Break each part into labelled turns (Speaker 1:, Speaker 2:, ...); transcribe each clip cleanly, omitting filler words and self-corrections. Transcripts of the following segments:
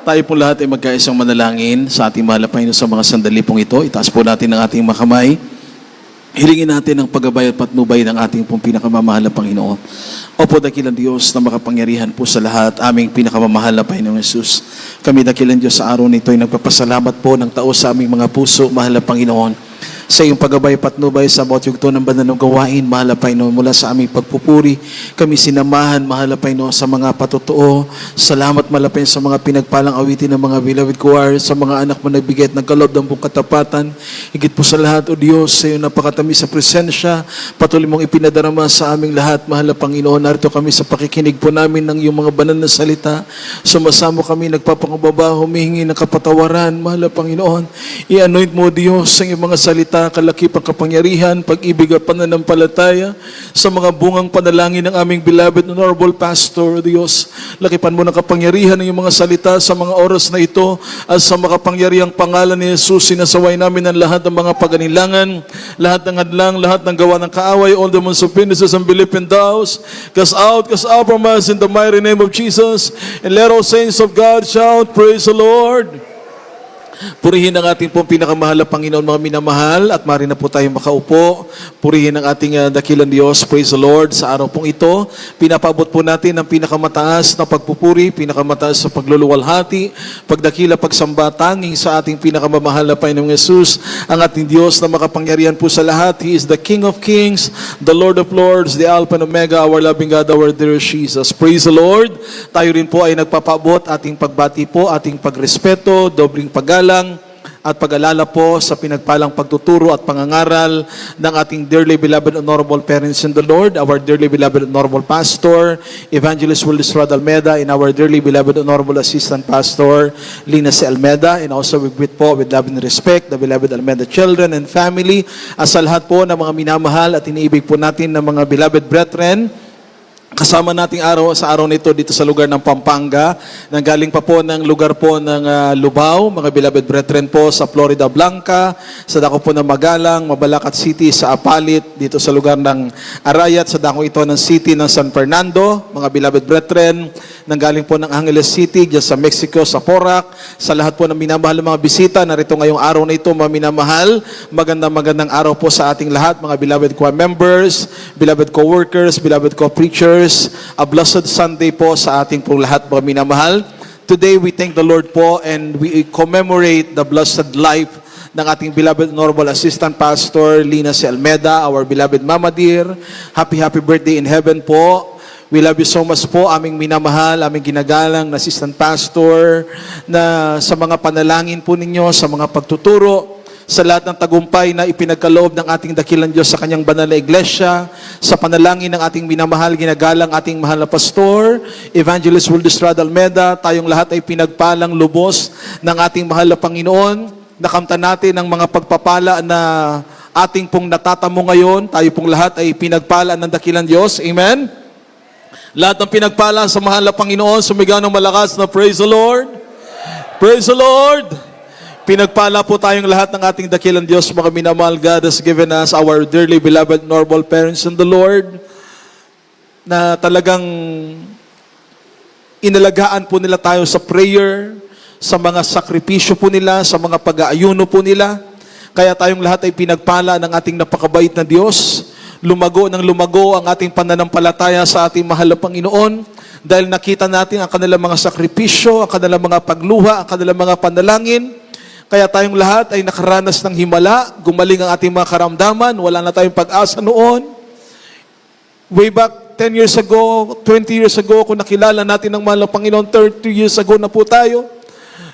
Speaker 1: Tayo po lahat ay magkaisang manalangin sa ating mahal na Panginoon sa mga sandali pong ito. Itaas po natin ang ating makamay. Hilingin natin ang paggabay at patnubay ng ating pong pinakamamahal na Panginoon. Opo, dakilang Diyos na makapangyarihan po sa lahat, aming pinakamamahal na Panginoong Jesus. Kami dakilang Diyos sa araw nito ay nagpapasalamat po ng taos sa aming mga puso, mahal na Panginoon. Sa iyong paggabay patnubay sa bawat yugto ng banal ng gawain, mahal na Panginoon, mula sa aming pagpupuri, kami sinamahan, mahal na Panginoon, sa mga patotoo. Salamat, mahal na Panginoon, sa mga pinagpalang awitin ng mga beloved choir, sa mga anak mo nagbigay at nagkaloob ng buong katapatan. Higit po sa lahat, O Diyos, sa iyong napakatamis sa presensya, patuloy mong ipinadarama sa aming lahat, mahal na Panginoon. Narito kami sa pakikinig po namin ng iyong mga banal na salita. Sumasamo kami, nagpapangababa, humihingi ng kapatawaran, mahal na Panginoon. I-anoint mo, Diyos, sa iyong mga salita, kalakip ang kapangyarihan, pag-ibig at pananampalataya sa mga bungang panalangin ng aming beloved honorable pastor, Diyos. Lakipan mo ng kapangyarihan ng iyong mga salita sa mga oras na ito at sa makapangyarihang pangalan ni Jesus, sinasaway namin ang lahat ng mga paganilangan, lahat ng hadlang, lahat ng gawa ng kaaway, all demons of witnesses and belief in doubts. Cast out from us in the mighty name of Jesus. And let all saints of God shout, praise the Lord. Purihin ang ating pong pinakamahal na Panginoon, mga minamahal, at maaari na po tayo makaupo. Purihin ang ating dakilang Diyos, praise the Lord. Sa araw pong ito, pinapaabot po natin ang pinakamataas na pagpupuri, pinakamataas sa pagluluwalhati, pagdakila, pagsamba, tanging sa ating pinakamamahal na Panginoong Jesus, ang ating Diyos na makapangyarihan po sa lahat. He is the King of Kings, the Lord of Lords, the Alpha and Omega, our loving God, our dear Jesus. Praise the Lord. Tayo rin po ay nagpapaabot, ating pagbati po, ating pagrespeto, dobling paggalang, at pag-alala po sa pinagpalang pagtuturo at pangangaral ng ating dearly beloved honorable parents in the Lord, our dearly beloved honorable pastor, Evangelist Willis Rod Almeda, and our dearly beloved honorable assistant pastor, Lina C. Almeda, and also we greet po with love and respect the beloved Almeda children and family, at sa lahat po ng mga minamahal at iniibig po natin ng mga beloved brethren. Kasama nating sa araw nito dito sa lugar ng Pampanga, nanggaling pa po ng lugar po ng Lubao, mga beloved brethren po sa Florida Blanca, sa dako po ng Magalang, Mabalacat City, sa Apalit, dito sa lugar ng Arayat, sa dako ito ng City ng San Fernando, mga beloved brethren, nanggaling po ng Angeles City, dyan sa Mexico, sa Porac, sa lahat po ng minamahal ng mga bisita, narito ngayong araw na ito, mga minamahal, magandang araw po sa ating lahat, mga beloved choir members, beloved co-workers, beloved co-preachers, a blessed Sunday po sa ating pong lahat, mga minamahal. Today, we thank the Lord po and we commemorate the blessed life ng ating beloved honorable assistant pastor, Lina C. Almeda, our beloved Mama dear. Happy birthday in heaven po. We love you so much po, aming minamahal, aming ginagalang na assistant pastor, na sa mga panalangin po ninyo, sa mga pagtuturo, sa lahat ng tagumpay na ipinagkaloob ng ating dakilang Diyos sa kanyang banal na iglesia, sa panalangin ng ating minamahal, ginagalang ating mahal na pastor, Evangelist Willis Rod Almeda, tayong lahat ay pinagpalang lubos ng ating mahal na Panginoon. Nakamtan natin ang mga pagpapala na ating pong natatamo ngayon. Tayo pong lahat ay pinagpala ng dakilang Diyos. Amen? Lahat ng pinagpala sa mahal na Panginoon, sumigaw ng malakas na praise the Lord. Praise the Lord. Pinagpala po tayong lahat ng ating dakilang Diyos, mga minamahal. God has given us our dearly beloved noble parents in the Lord, na talagang inalagaan po nila tayo sa prayer, sa mga sakripisyo po nila, sa mga pag-aayuno po nila. Kaya tayong lahat ay pinagpala ng ating napakabait na Diyos. Lumago ang ating pananampalataya sa ating mahal na Panginoon dahil nakita natin ang kanilang mga sakripisyo, ang kanilang mga pagluha, ang kanilang mga panalangin. Kaya tayong lahat ay nakaranas ng himala, gumaling ang ating mga karamdaman, wala na tayong pag-asa noon. Way back 10 years ago, 20 years ago, kung nakilala natin ang mahal na Panginoon, 30 years ago na po tayo.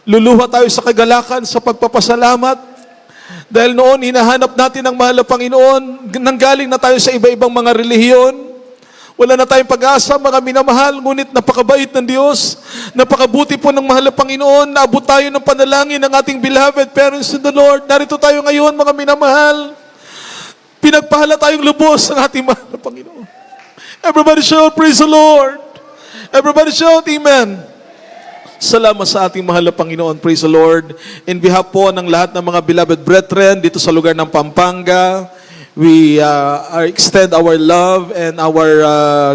Speaker 1: Luluha tayo sa kagalakan, sa pagpapasalamat. Dahil noon, hinahanap natin ang mahal na Panginoon, nanggaling na tayo sa iba-ibang mga relihiyon. Wala na tayong pag-asa, mga minamahal, ngunit napakabait ng Diyos. Napakabuti po ng mahal na Panginoon. Naabot tayo ng panalangin ng ating beloved parents in the Lord. Narito tayo ngayon, mga minamahal. Pinagpahala tayong lubos ng ating mahal na Panginoon. Everybody shout, praise the Lord. Everybody shout, amen. Salamat sa ating mahal na Panginoon. Praise the Lord. In behalf po ng lahat ng mga beloved brethren dito sa lugar ng Pampanga, We extend our love and our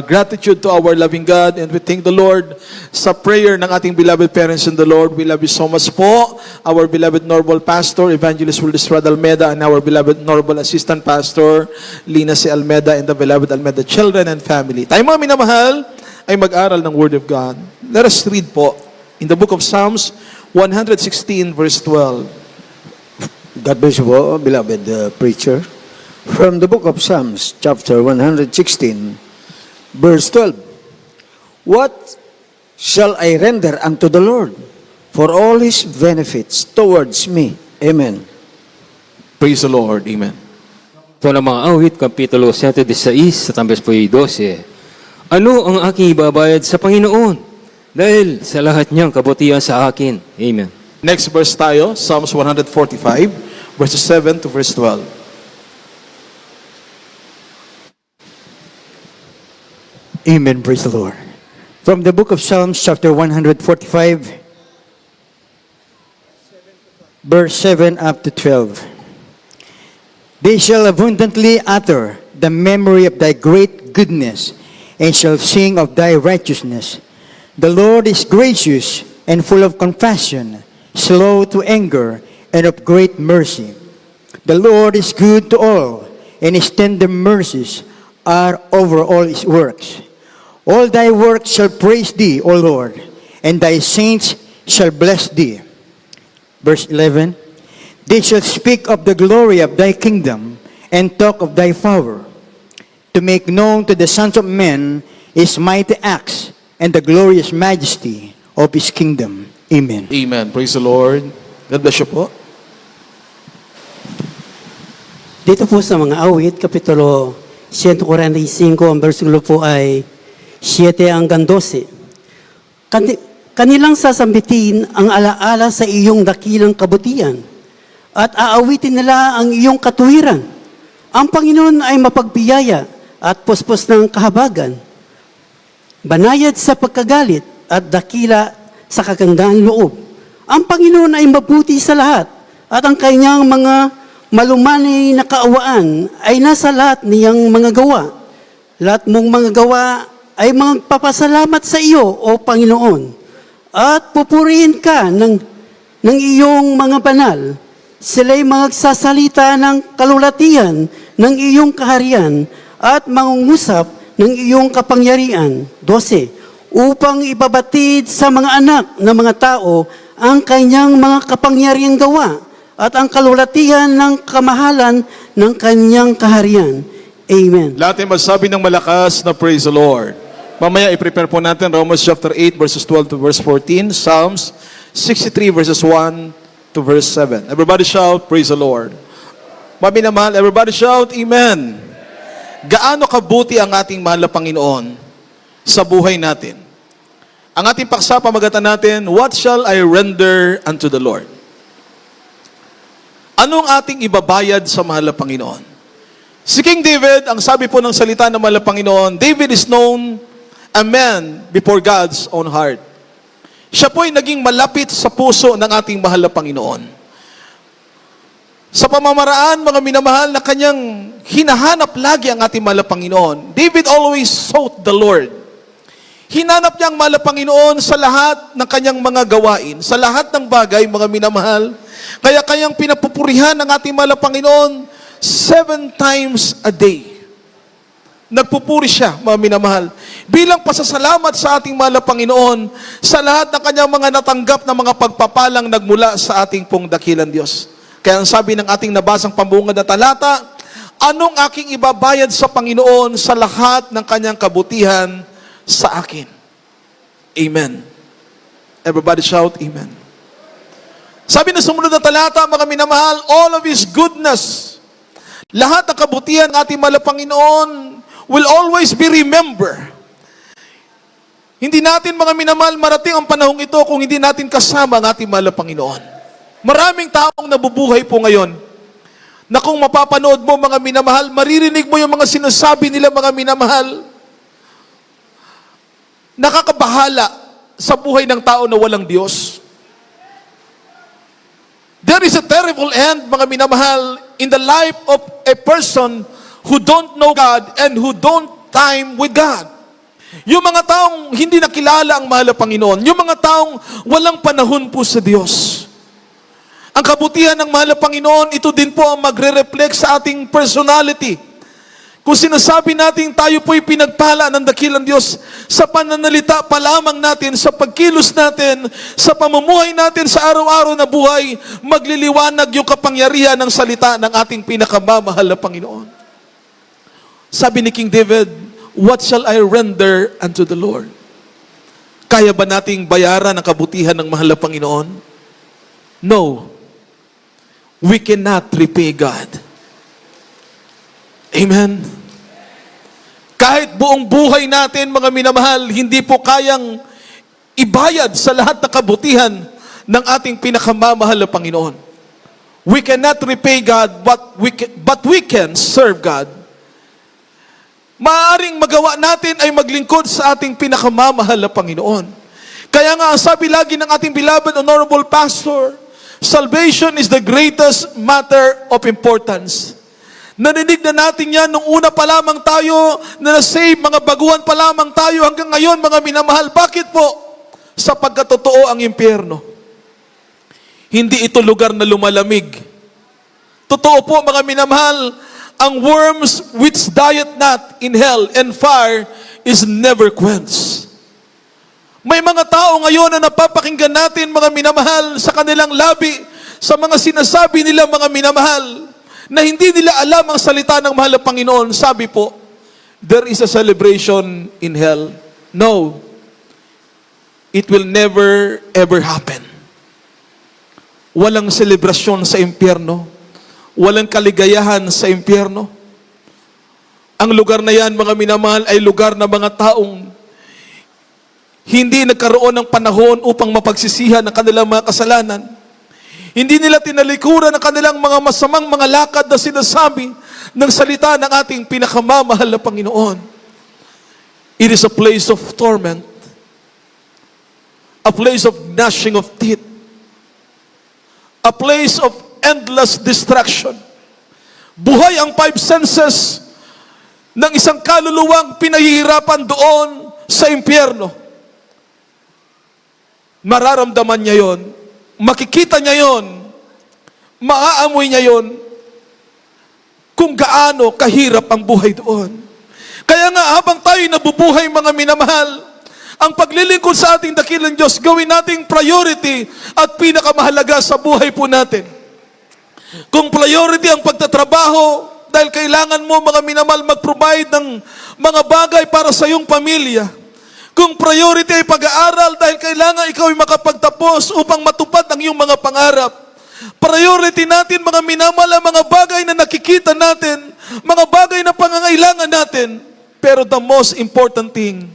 Speaker 1: gratitude to our loving God, and we thank the Lord sa prayer ng ating beloved parents in the Lord. We love you so much po. Our beloved Normal Pastor, Evangelist Wildes Rod Almeda, and our beloved Normal Assistant Pastor, Lina C. Almeda, and the beloved Almeda children and family. Tayo mga minamahal ay mag-aral ng Word of God. Let us read po in the book of Psalms 116 verse 12.
Speaker 2: God bless you po, beloved preacher. From the book of Psalms, chapter 116, verse 12. What shall I render unto the Lord for all His benefits towards me? Amen.
Speaker 1: Praise the Lord. Amen.
Speaker 3: Ito na mga awit, Kapitulo 116, sa tambes po 12. Ano ang aking ibabayad sa Panginoon? Dahil sa lahat niyang kabutihan sa akin. Amen.
Speaker 1: Next verse tayo, Psalms 145, verses 7 to verse 12.
Speaker 4: Amen. Praise the Lord. From the book of Psalms, chapter 145, verse 7 up to 12. They shall abundantly utter the memory of thy great goodness, and shall sing of thy righteousness. The Lord is gracious and full of compassion, slow to anger, and of great mercy. The Lord is good to all, and his tender mercies are over all his works. All thy works shall praise thee, O Lord, and thy saints shall bless thee. Verse 11, they shall speak of the glory of thy kingdom, and talk of thy power, to make known to the sons of men his mighty acts, and the glorious majesty of his kingdom. Amen.
Speaker 1: Amen. Praise the Lord. God bless you po.
Speaker 5: Dito po sa mga awit, Kapitulo 145, ang versikulo po ay 7 hanggang 12. Kanilang sasambitin ang alaala sa iyong dakilang kabutihan at aawitin nila ang iyong katuwiran. Ang Panginoon ay mapagbiyaya at puspos ng kahabagan, banayad sa pagkagalit at dakila sa kagandang loob. Ang Panginoon ay mabuti sa lahat at ang kanyang mga malumanay na kaawaan ay nasa lahat niyang mga gawa. Lahat mong mga gawa ay magpapasalamat sa iyo, O Panginoon, at pupurihin ka ng iyong mga banal. Sila'y magsasalita ng kalulatian ng iyong kaharian at mangungusap ng iyong kapangyarihan. 12. Upang ibabatid sa mga anak ng mga tao ang kanyang mga kapangyarihang gawa at ang kalulatihan ng kamahalan ng kanyang kaharian. Amen.
Speaker 1: Lahat ay magsabi ng malakas na praise the Lord. Mamaya i-prepare po natin Romans chapter 8 verses 12 to verse 14, Psalms 63 verses 1 to verse 7. Everybody shout, praise the Lord. Mami na mahal, everybody shout, Amen. Gaano kabuti ang ating mahal na Panginoon sa buhay natin? Ang ating paksa, pamagatan natin, what shall I render unto the Lord? Anong ating ibabayad sa mahal na Panginoon? Si King David, ang sabi po ng salita ng mahal na Panginoon, David is known a man before God's own heart. Siya po ay naging malapit sa puso ng ating mahal na Panginoon. Sa pamamaraan, mga minamahal, na kanyang hinahanap lagi ang ating mahal na Panginoon. David always sought the Lord. Hinanap niya ang mahal na Panginoon sa lahat ng kanyang mga gawain, sa lahat ng bagay, mga minamahal. Kaya kanyang pinapupurihan ang ating mahal na Panginoon 7 times a day. Nagpupuri siya, mga minamahal, bilang pasasalamat sa ating mahal na Panginoon sa lahat ng kanyang mga natanggap na mga pagpapalang nagmula sa ating pong dakilang Diyos. Kaya ang sabi ng ating nabasang pambungad na talata, anong aking ibabayad sa Panginoon sa lahat ng kanyang kabutihan sa akin? Amen. Everybody shout, Amen. Sabi na sumunod na talata, mga minamahal, all of His goodness, lahat ng kabutihan ng ating mahal na Panginoon will always be remembered. Hindi natin, mga minamahal, marating ang panahong ito kung hindi natin kasama ang ating mahal na Panginoon. Maraming taong nabubuhay po ngayon na kung mapapanood mo, mga minamahal, maririnig mo yung mga sinasabi nila, mga minamahal, nakakabahala sa buhay ng tao na walang Diyos. There is a terrible end, mga minamahal, in the life of a person who don't know God and who don't time with God. Yung mga taong hindi nakilala ang mahal na Panginoon. Yung mga taong walang panahon po sa Diyos. Ang kabutihan ng mahal na Panginoon, ito din po ang magre-reflect sa ating personality. Kung sinasabi natin tayo po'y pinagpala ng dakilang Diyos, sa pananalita pa lamang natin, sa pagkilos natin, sa pamumuhay natin sa araw-araw na buhay, magliliwanag yung kapangyarihan ng salita ng ating pinakamamahal na Panginoon. Sabi ni King David, what shall I render unto the Lord? Kaya ba nating bayaran ang kabutihan ng mahal na Panginoon? No. We cannot repay God. Amen. Kahit buong buhay natin, mga minamahal, hindi po kayang ibayad sa lahat ng kabutihan ng ating pinakamamahal na Panginoon. We cannot repay God, but we can serve God. Maaaring magawa natin ay maglingkod sa ating pinakamamahal na Panginoon. Kaya nga, sabi lagi ng ating beloved honorable pastor, salvation is the greatest matter of importance. Narinig na natin yan nung una pa lamang tayo na na-save, mga baguhan pa lamang tayo hanggang ngayon, mga minamahal. Bakit po? Sapagkat totoo ang impyerno. Hindi ito lugar na lumalamig. Totoo po, mga minamahal, ang worms which diet not in hell and fire is never quenched. May mga tao ngayon na napapakinggan natin, mga minamahal, sa kanilang labi, sa mga sinasabi nila, mga minamahal, na hindi nila alam ang salita ng mahal na Panginoon. Sabi po, there is a celebration in hell. No. It will never, ever happen. Walang selebrasyon sa impyerno. Walang kaligayahan sa impyerno. Ang lugar na yan, mga minamahal, ay lugar na mga taong hindi nagkaroon ng panahon upang mapagsisihan ng kanilang mga kasalanan. Hindi nila tinalikuran ang kanilang mga masamang mga lakad na sinasabi ng salita ng ating pinakamamahal na Panginoon. It is a place of torment, a place of gnashing of teeth, a place of endless distraction. Buhay ang five senses ng isang kaluluwang pinahihirapan doon sa impyerno. Mararamdaman niya yon, makikita niya yon, maaamoy niya yon, kung gaano kahirap ang buhay doon. Kaya nga habang tayo nabubuhay, mga minamahal, ang paglilingkod sa ating dakilang Diyos, gawin nating priority at pinakamahalaga sa buhay po natin. Kung priority ang pagtatrabaho, dahil kailangan mo, mga minamahal, mag-provide ng mga bagay para sa iyong pamilya. Kung priority ay pag-aaral, dahil kailangan ikaw ay makapagtapos upang matupad ang iyong mga pangarap. Priority natin, mga minamahal, ang mga bagay na nakikita natin, mga bagay na pangangailangan natin. Pero the most important thing,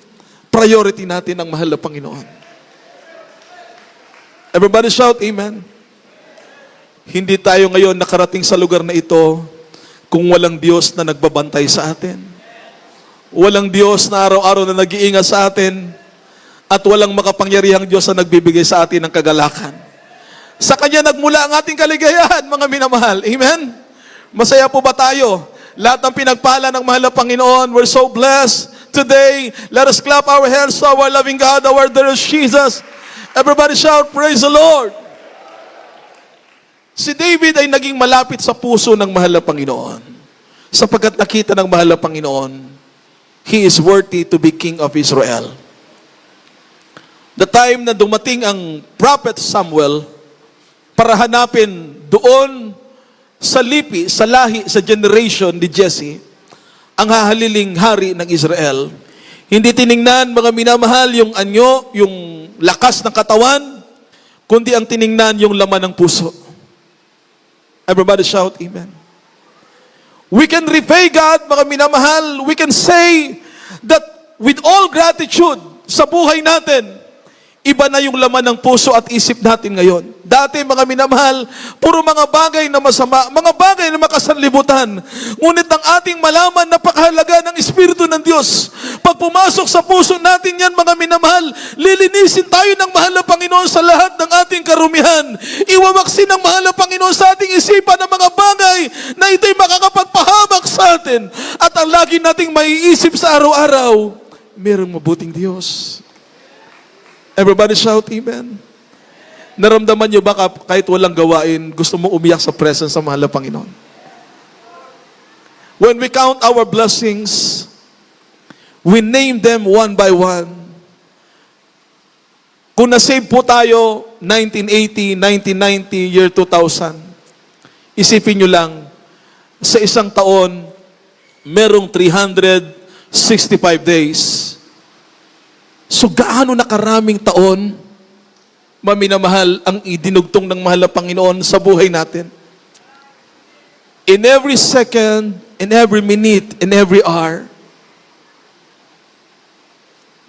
Speaker 1: priority natin ang mahal na Panginoon. Everybody shout, Amen. Hindi tayo ngayon nakarating sa lugar na ito kung walang Diyos na nagbabantay sa atin. Walang Diyos na araw-araw na nag-iingat sa atin at walang makapangyarihang Diyos na nagbibigay sa atin ng kagalakan. Sa Kanya nagmula ang ating kaligayahan, mga minamahal. Amen? Masaya po ba tayo? Lahat ng pinagpala ng mahal na Panginoon, we're so blessed today. Let us clap our hands to our loving God, our dear Jesus. Everybody shout, praise the Lord. Si David ay naging malapit sa puso ng mahal na Panginoon. Sapagkat nakita ng mahal na Panginoon, he is worthy to be King of Israel. The time na dumating ang Prophet Samuel para hanapin doon sa lipi, sa lahi, sa generation ni Jesse, ang hahaliling hari ng Israel. Hindi tiningnan, mga minamahal, yung anyo, yung lakas ng katawan, kundi ang tiningnan yung laman ng puso. Everybody shout, Amen. We can repay God, mga minamahal. We can say that with all gratitude sa buhay natin, iba na yung laman ng puso at isip natin ngayon. Dati, mga minamahal, puro mga bagay na masama, mga bagay na makasanlibutan. Ngunit ang ating malaman, napakahalaga ng Espiritu ng Diyos. Pag pumasok sa puso natin yan, mga minamahal, lilinisin tayo ng mahal na Panginoon sa lahat ng ating karumihan. Iwawaksin ng mahal na Panginoon sa ating isipan ng mga bagay na ito'y makakapagpahamak sa atin. At ang lagi nating maiisip sa araw-araw, mayroong mabuting Diyos. Everybody shout, Amen. Naramdaman niyo ba kahit walang gawain, gusto mo umiyak sa presence ng mahal na Panginoon? When we count our blessings, we name them one by one. Kung nasave po tayo 1980, 1990, year 2000, isipin niyo lang, sa isang taon, merong 365 days. So gaano na karaming taon, maminamahal, ang idinugtong ng mahal na Panginoon sa buhay natin. In every second, in every minute, in every hour,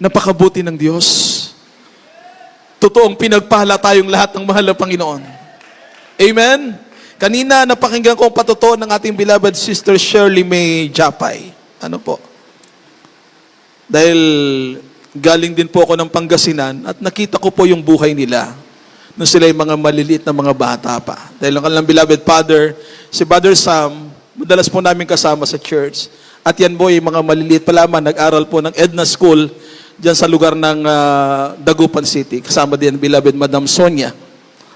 Speaker 1: napakabuti ng Diyos. Totoong pinagpala tayong lahat ng mahal na Panginoon. Amen? Kanina, napakinggan ko ang patotoo ng ating beloved sister Shirley May Japay. Ano po? Dahil galing din po ako ng Pangasinan at nakita ko po yung buhay nila nung sila yung mga maliliit na mga bata pa. Dahil ang kanilang beloved father, si Brother Sam, madalas po namin kasama sa church. At yan po yung mga maliliit pa lamang, nag-aral po ng Edna School dyan sa lugar ng Dagupan City. Kasama din ang beloved Madam Sonia,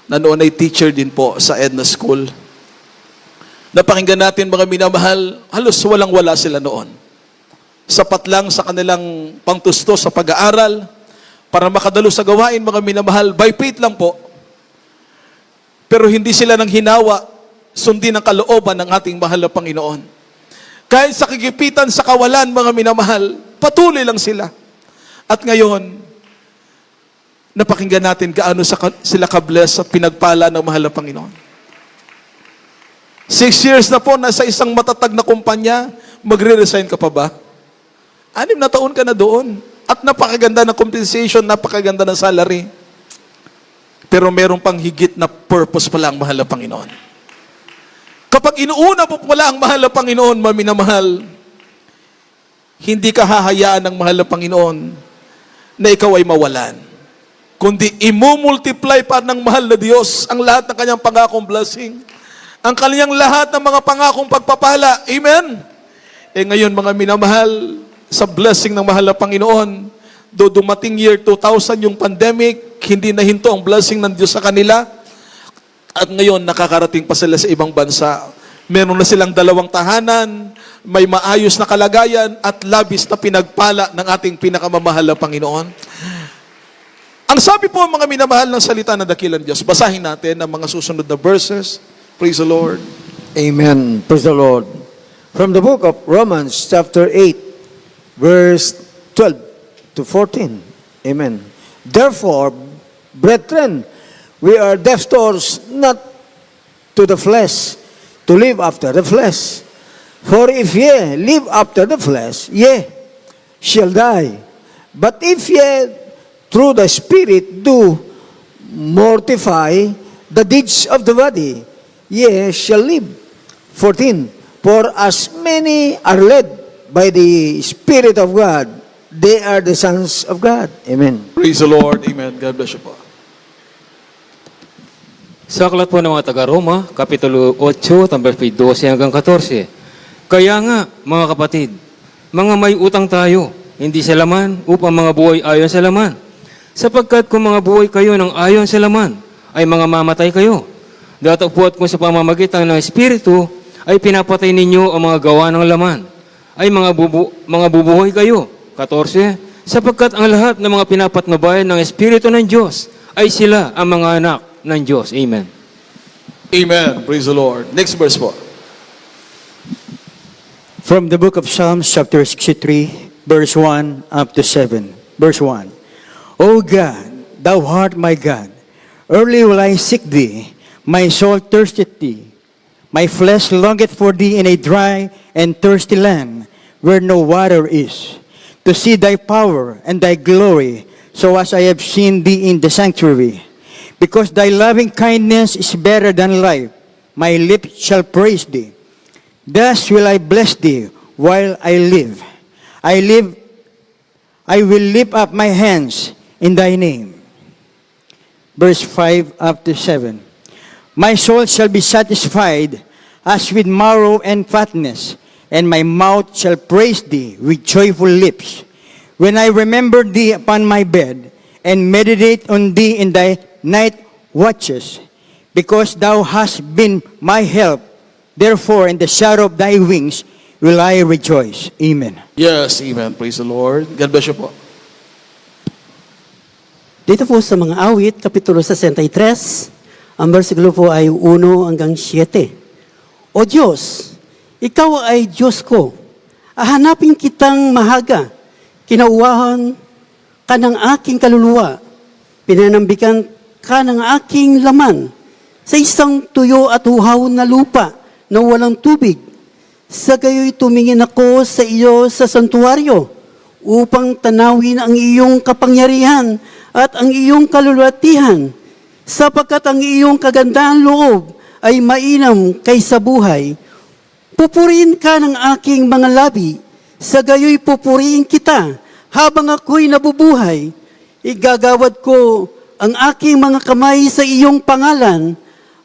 Speaker 1: na noon ay teacher din po sa Edna School. Napakinggan natin mga minamahal, halos walang-wala sila noon. Sapat lang sa kanilang pangtusto sa pag-aaral para makadalo sa gawain, mga minamahal, by faith lang po. Pero hindi sila nang hinawa, sundin ang kalooban ng ating mahal na Panginoon. Kahit sa kigipitan, sa kawalan, mga minamahal, patuloy lang sila. At ngayon, napakinggan natin gaano sila ka-bless at pinagpala ng mahal na Panginoon. 6 years na po, nasa isang matatag na kumpanya, magre-resign ka pa ba? 6 na taon ka na doon. At napakaganda ng compensation, napakaganda ng salary. Pero meron pang higit na purpose pala ang mahal na Panginoon. Kapag inuuna po pala ang mahal na Panginoon, maminamahal, hindi ka hahayaan ng mahal na Panginoon na ikaw ay mawalan. Kundi imumultiply pa ng mahal na Diyos ang lahat ng kanyang pangakong blessing. Ang kanyang lahat ng mga pangakong pagpapala. Amen? Ngayon, mga minamahal, sa blessing ng mahal na Panginoon, do dumating year 2000 yung pandemic, hindi nahinto ang blessing ng Diyos sa kanila. At ngayon, nakakarating pa sila sa ibang bansa. Meron na silang 2 tahanan, may maayos na kalagayan, at labis na pinagpala ng ating pinakamamahal na Panginoon. Ang sabi po mga minamahal ng salita ng dakilang Diyos, basahin natin ang mga susunod na verses. Praise the Lord.
Speaker 2: Amen. Praise the Lord. From the book of Romans, chapter 8, verse 12 to 14. Amen. Therefore, brethren, we are debtors not to the flesh, to live after the flesh. For if ye live after the flesh, ye shall die. But if ye through the Spirit do mortify the deeds of the body, ye shall live. 14. For as many are led by the Spirit of God, they are the sons of God. Amen.
Speaker 1: Praise the Lord. Amen. God bless you po.
Speaker 3: Sa aklat po ng mga taga-Roma, Kapitulo 8, tambal 12 hanggang 14. Kaya nga, mga kapatid, mga may utang tayo, hindi sa laman, upang mga buhay ayon sa laman. Sapagkat kung mga buhay kayo ng ayon sa laman, ay mga mamatay kayo. Datapwat kung sa pamamagitan ng Espiritu, ay pinapatay ninyo ang mga gawa ng laman. Ay mga bubuhay kayo. 14. Sapagkat ang lahat ng mga pinapatnubayan ng Espiritu ng Diyos ay sila ang mga anak ng Diyos. Amen.
Speaker 1: Amen. Praise the Lord. Next verse po.
Speaker 4: From the book of Psalms, chapter 63, verse 1 up to 7. Verse 1. O God, thou art my God. Early will I seek thee. My soul thirsteth thee. My flesh longeth for thee in a dry and thirsty land, where no water is, to see thy power and thy glory, so as I have seen thee in the sanctuary. Because thy loving kindness is better than life, my lips shall praise thee. Thus will I bless thee while I live. I will lift up my hands in thy name. Verse 5 up to 7. My soul shall be satisfied as with marrow and fatness, and my mouth shall praise thee with joyful lips. When I remember thee upon my bed, and meditate on thee in thy night watches, because thou hast been my help, therefore in the shadow of thy wings will I rejoice. Amen.
Speaker 1: Yes, amen. Praise the Lord. God bless you po.
Speaker 5: Dito po sa mga awit, Kapitulo 63, ang versikulo po ay 1 hanggang 7. O Diyos, Ikaw ay Diyos ko. Hahanapin kitang mahaga. Kinauwahan ka ng aking kaluluwa. Pinanambikan ka ng aking laman sa isang tuyo at uhaw na lupa na walang tubig. Sa gayo'y tumingin ako sa iyo sa santuaryo upang tanawin ang iyong kapangyarihan at ang iyong kalulwatihan, sapagkat ang iyong kagandahan loob ay mainam kaysa buhay. Pupuriin ka ng aking mga labi, sa gayo'y pupuriin kita habang ako'y nabubuhay. Igagawad ko ang aking mga kamay sa iyong pangalan,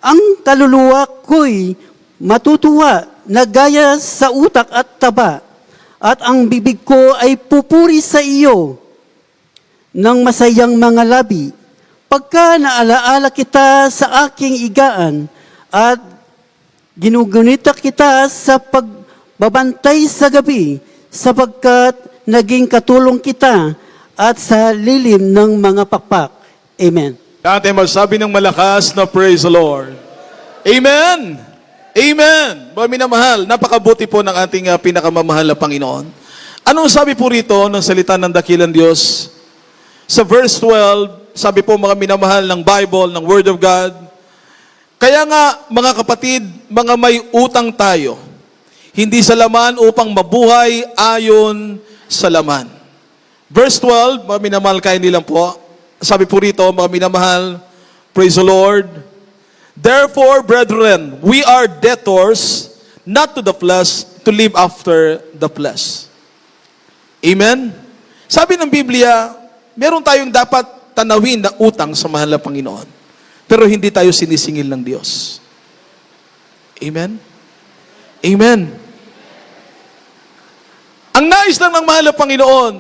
Speaker 5: ang kaluluwa ko'y matutuwa na gaya sa utak at taba, at ang bibig ko ay pupuri sa iyo ng masayang mga labi. Pagka naalaala kita sa aking igaan at ginugunita kita sa pagbabantay sa gabi, sapagkat naging katulong kita at sa lilim ng mga pakpak. Amen.
Speaker 1: Natin magsabi ng malakas na praise the Lord. Amen! Amen! Mga minamahal, napakabuti po ng ating pinakamamahal na Panginoon. Anong sabi po rito ng salita ng dakilang Diyos? Sa verse 12, sabi po mga minamahal ng Bible, ng Word of God, kaya nga mga kapatid, mga may utang tayo, hindi sa laman upang mabuhay ayon sa laman. Verse 12, mga minamahal, kayo nilang po, sabi po rito, mga minamahal, praise the Lord. Therefore, brethren, we are debtors, not to the flesh, to live after the flesh. Amen? Sabi ng Biblia, meron tayong dapat tanawin na utang sa mahal na Panginoon. Pero hindi tayo sinisingil ng Diyos. Amen? Amen. Ang nais lang ng mahal na Panginoon,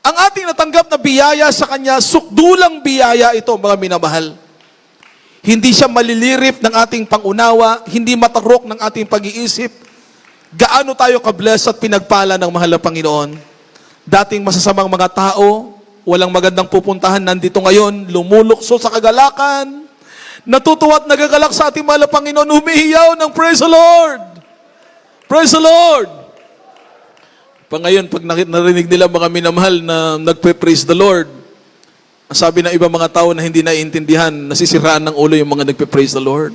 Speaker 1: ang ating natanggap na biyaya sa Kanya, sukdulang biyaya ito, mga minamahal. Hindi siya malilirip ng ating pangunawa, hindi matarok ng ating pag-iisip. Gaano tayo ka-bless at pinagpala ng mahal na Panginoon. Dating masasamang mga tao, walang magandang pupuntahan, nandito ngayon, lumulukso sa kagalakan, natutuwa at nagagalak sa ating mahal na Panginoon, humihiyaw ng praise the Lord! Praise the Lord! Ngayon, pag narinig nila mga minamahal na nagpe-praise the Lord, ang sabi ng ibang mga tao na hindi naiintindihan, nasisiraan ng ulo yung mga nagpe-praise the Lord.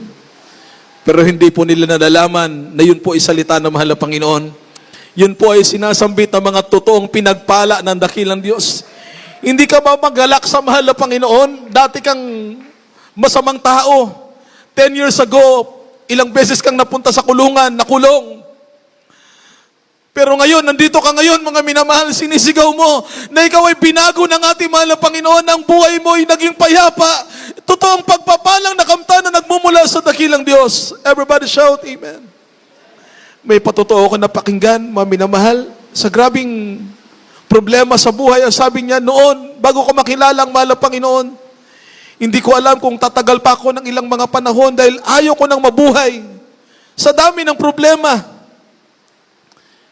Speaker 1: Pero hindi po nila nalalaman na yun po ay salita ng mahal na Panginoon. Yun po ay sinasambit ng mga totoong pinagpala ng dakilang Diyos. Hindi ka ba magalak sa mahal na Panginoon? Dati kang masamang tao. 10 years ago, ilang beses kang napunta sa kulungan, nakulong. Pero ngayon, nandito ka ngayon, mga minamahal, sinisigaw mo na ikaw ay binago ng ating mahal na Panginoon, ang buhay mo ay naging payapa. Totoong pagpapalang nakamta na nagmumula sa dakilang Diyos. Everybody shout, Amen. May patotoo ko na pakinggan, mga minamahal, sa grabing problema sa buhay. Ang sabi niya noon, bago ko makilala ang mahal na Panginoon, hindi ko alam kung tatagal pa ako ng ilang mga panahon dahil ayaw ko nang mabuhay. Sa dami ng problema,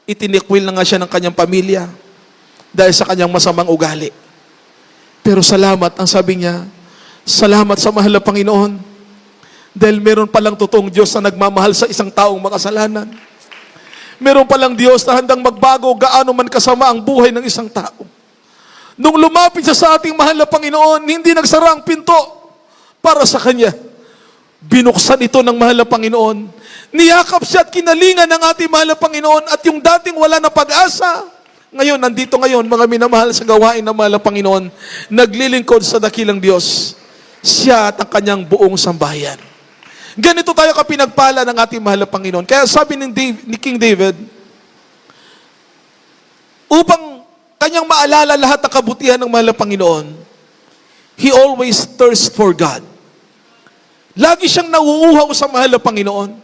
Speaker 1: itinikwil na nga siya ng kanyang pamilya dahil sa kanyang masamang ugali. Pero salamat, ang sabi niya, salamat sa mahal na Panginoon dahil meron palang totoong Diyos na nagmamahal sa isang taong makasalanan. Meron palang Diyos na handang magbago gaano man kasama ang buhay ng isang tao. Nung lumapit siya sa ating mahal na Panginoon, hindi nagsara ang pinto para sa Kanya. Binuksan ito ng mahal na Panginoon. Niyakap siya at kinalingan ng ating mahal na Panginoon at yung dating wala na pag-asa, ngayon, nandito ngayon, mga minamahal sa gawain ng mahal na Panginoon, naglilingkod sa dakilang Diyos. siya at ang kanyang buong sambahayan. Ganito tayo kapinagpala ng ating mahal na Panginoon. Kaya sabi ni King David, upang kanyang maalala lahat ng kabutihan ng mahal na Panginoon, he always thirsts for God. Lagi siyang nauuhaw sa mahal na Panginoon.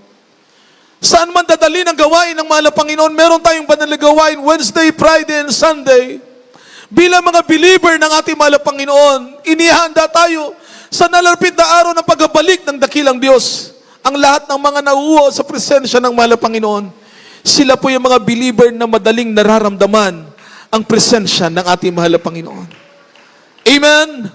Speaker 1: Saan man dadali ng gawain ng mahal na Panginoon, meron tayong banal na gawain Wednesday, Friday, and Sunday. Bilang mga believer ng ating mahal na Panginoon, inihanda tayo sa nalalapit na araw ng pagbabalik ng dakilang Diyos. Ang lahat ng mga nauuhaw sa presensya ng mahal na Panginoon, sila po yung mga believer na madaling nararamdaman ang presensya ng ating mahal na Panginoon. Amen?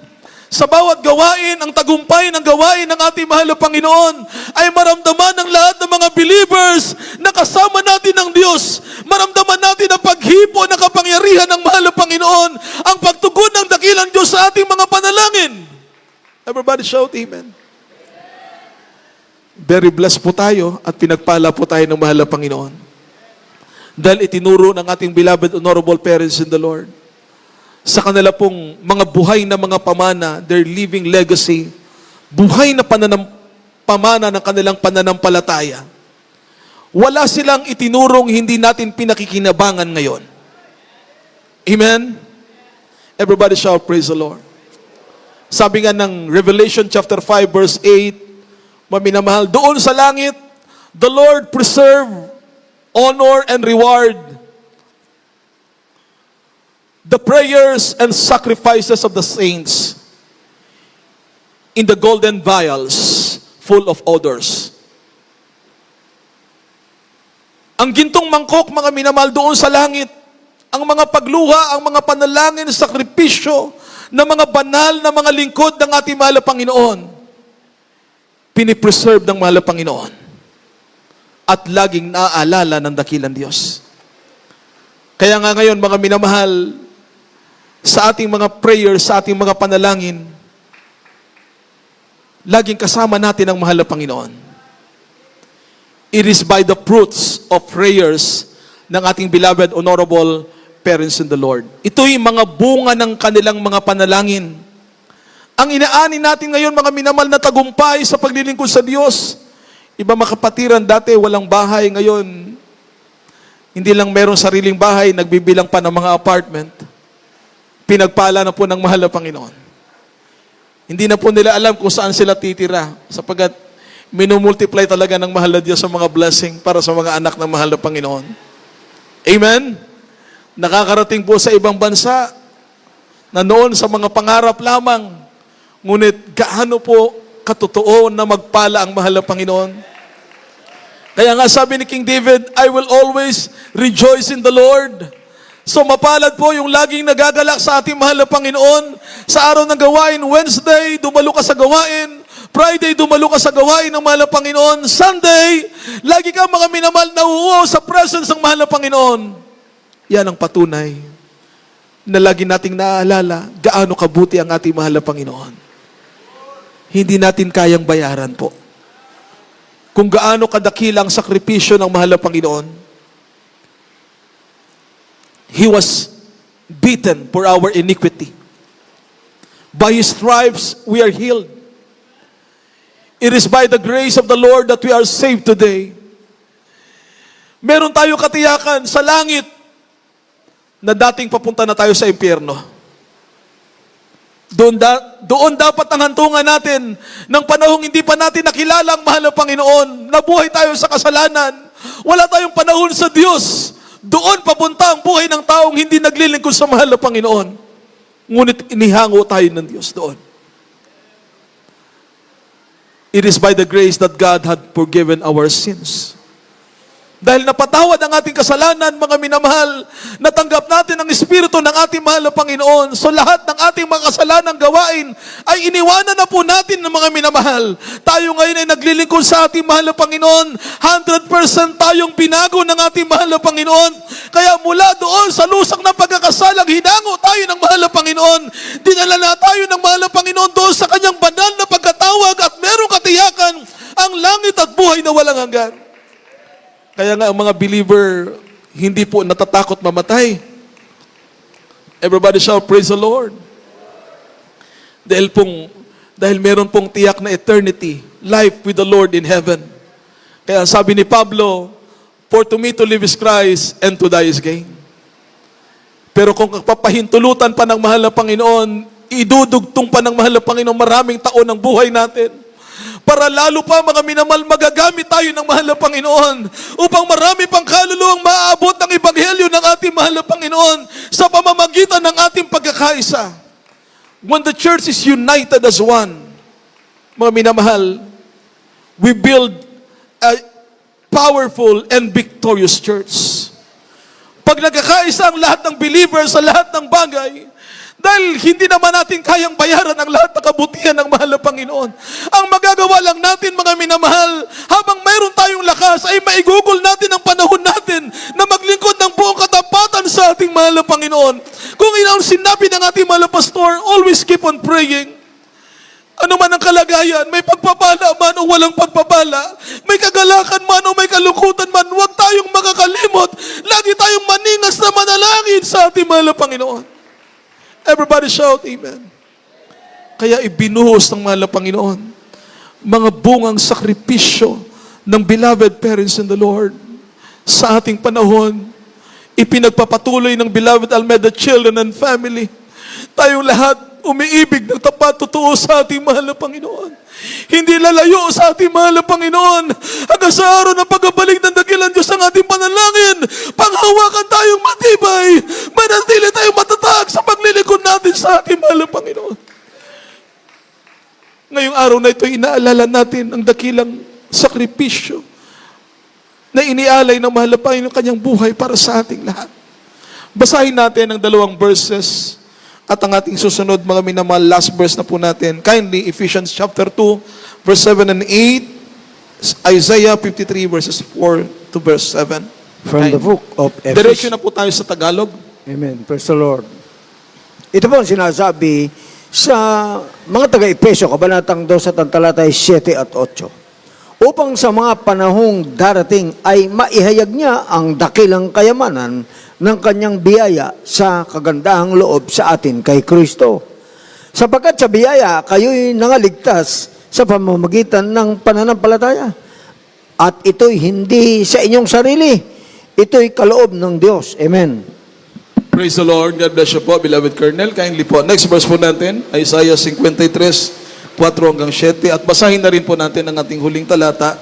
Speaker 1: Sa bawat gawain, ang tagumpay ng gawain ng ating mahal na Panginoon ay maramdaman ng lahat ng mga believers na kasama natin ng Diyos. Maramdaman natin ang paghipo ng kapangyarihan ng mahal na Panginoon, ang pagtugon ng dakilang Diyos sa ating mga panalangin. Everybody shout, Amen. Very blessed po tayo at pinagpala po tayo ng mahal na Panginoon. Dahil itinuro ng ating beloved honorable parents in the Lord, sa kanila pong mga buhay na mga pamana, their living legacy, buhay na pamana ng kanilang pananampalataya. Wala silang itinurong hindi natin pinakikinabangan ngayon. Amen? Everybody shout, praise the Lord. Sabi nga ng Revelation chapter 5 verse 8, maminamahal, doon sa langit, the Lord preserve, honor, and reward the prayers and sacrifices of the saints in the golden vials full of odors. Ang gintong mangkok, mga minamahal, doon sa langit, ang mga pagluha, ang mga panalangin, sakripisyo ng mga banal na mga lingkod ng ating mahal na Panginoon, pinipreserve ng mahal na Panginoon at laging naaalala ng dakilang Diyos. Kaya nga ngayon, mga minamahal, sa ating mga prayers, sa ating mga panalangin, laging kasama natin ang mahal na Panginoon. It is by the fruits of prayers ng ating beloved, honorable parents in the Lord. Ito'y mga bunga ng kanilang mga panalangin. Ang inaani natin ngayon, mga minamahal, na tagumpay sa paglilingkod sa Diyos. Iba mga kapatiran, dati walang bahay, ngayon hindi lang merong sariling bahay, nagbibilang pa ng mga apartment. Pinagpala na po ng mahal na Panginoon. Hindi na po nila alam kung saan sila titira, sapagkat minumultiply talaga ng mahal na Diyos sa mga blessing para sa mga anak ng mahal na Panginoon. Amen? Nakakarating po sa ibang bansa na noon sa mga pangarap lamang, ngunit gaano po katotoo na magpala ang mahal na Panginoon. Kaya nga sabi ni King David, I will always rejoice in the Lord. So mapalad po yung laging nagagalak sa ating mahal na Panginoon. Sa araw ng gawain, Wednesday, dumalo ka sa gawain. Friday, dumalo ka sa gawain ng mahal na Panginoon. Sunday, lagi ka mga minamahal na uuo sa presence ng mahal na Panginoon. Yan ang patunay na lagi nating naaalala gaano kabuti ang ating mahal na Panginoon. Hindi natin kayang bayaran po kung gaano kadakilang sakripisyo ng mahal na Panginoon. He was beaten for our iniquity. By His stripes, we are healed. It is by the grace of the Lord that we are saved today. Meron tayo katiyakan sa langit na dating papunta na tayo sa impyerno. Doon dapat ang hantungan natin ng panahong hindi pa natin nakilala ang mahal na Panginoon. Nabuhay tayo sa kasalanan. Wala tayong panahon sa Diyos. Doon papunta ang buhay ng taong hindi naglilingkod sa mahal na Panginoon. Ngunit inihango tayo ng Diyos doon. It is by the grace that God had forgiven our sins. Dahil napatawad ang ating kasalanan, mga minamahal, natanggap natin ang Espiritu ng ating mahal na Panginoon. So lahat ng ating mga kasalanang gawain ay iniwanan na po natin ng mga minamahal. Tayo ngayon ay naglilingkod sa ating mahal na Panginoon. 100% tayong binago ng ating mahal na Panginoon. Kaya mula doon sa lusang ng pagkakasalang, hinango tayo ng mahal na Panginoon. Dinala na tayo ng mahal na Panginoon doon sa kanyang banal na pagkatawag at merong katiyakan ang langit at buhay na walang hanggan. Kaya nga ang mga believer, hindi po natatakot mamatay. Everybody shout, praise the Lord. Dahil pong Dahil meron pong tiyak na eternity, life with the Lord in heaven. Kaya sabi ni Pablo, for to me to live is Christ and to die is gain. Pero kung papahintulutan pa ng mahal na Panginoon, idudugtong pa ng mahal na Panginoon maraming taon ng buhay natin. Para lalo pa mga minamahal, magagamit tayo ng mahal na Panginoon upang marami pang kaluluwang maaabot ng Ebanghelyo ng ating mahal na Panginoon sa pamamagitan ng ating pagkakaisa. When the church is united as one, mga minamahal, we build a powerful and victorious church. Pag nagkakaisa ang lahat ng believers sa lahat ng bagay, dahil hindi naman natin kayang bayaran ang lahat ng kabutihan ng mahal na Panginoon. Ang magagawa lang natin, mga minamahal, habang mayroon tayong lakas, ay maigugol natin ang panahon natin na maglingkod ng buong katapatan sa ating mahal na Panginoon. Kung inaon sinabi ng ating mahal na pastor, always keep on praying. Ano man ang kalagayan, may pagpapala man o walang pagpapala, may kagalakan man o may kalungkutan man, huwag tayong makakalimot. Lagi tayong maningas na manalangin sa ating mahal na Panginoon. Everybody shout, Amen. Kaya ibinuhos ng mahal na Panginoon mga bungang sakripisyo ng beloved parents in the Lord sa ating panahon. Ipinagpapatuloy ng beloved Almeda children and family. Tayong lahat umiibig ng tapat totoo sa ating mahal na Panginoon. Hindi lalayo sa ating mahal na Panginoon hanggang sa araw ng pagbabalik ng dakilang Diyos ang ating panalangin. Panghawakan tayong matibay, manatili tayong matatag sa paglilingkod natin sa ating mahal na Panginoon. Ngayong araw na ito, inaalala natin ang dakilang sakripisyo na inialay ng mahal na Panginoon kanyang buhay para sa ating lahat. Basahin natin ang 2 verses at ang ating susunod, mga minamahal, last verse na po natin. Kindly, Ephesians chapter 2, verse 7 and 8, Isaiah 53, verses 4 to verse 7.
Speaker 2: From the book of
Speaker 1: Diretso
Speaker 2: Ephesians.
Speaker 1: na po tayo sa Tagalog.
Speaker 2: Amen. Praise the Lord. Ito po ang sinasabi sa mga taga-Efeso, kabanatang 2 at talatay 7 at 8. Upang sa mga panahong darating ay maihayag niya ang dakilang kayamanan ng kanyang biyaya sa kagandahang loob sa atin kay Kristo. Sapagkat sa biyaya, kayo'y nangaligtas sa pamamagitan ng pananampalataya. At ito'y hindi sa inyong sarili. Ito'y kaloob ng Diyos. Amen.
Speaker 1: Praise the Lord. God bless you po, beloved Colonel. Kindly po. Next verse po natin, Isaiah 53, 4 hanggang 7. At basahin na rin po natin ang ating huling talata.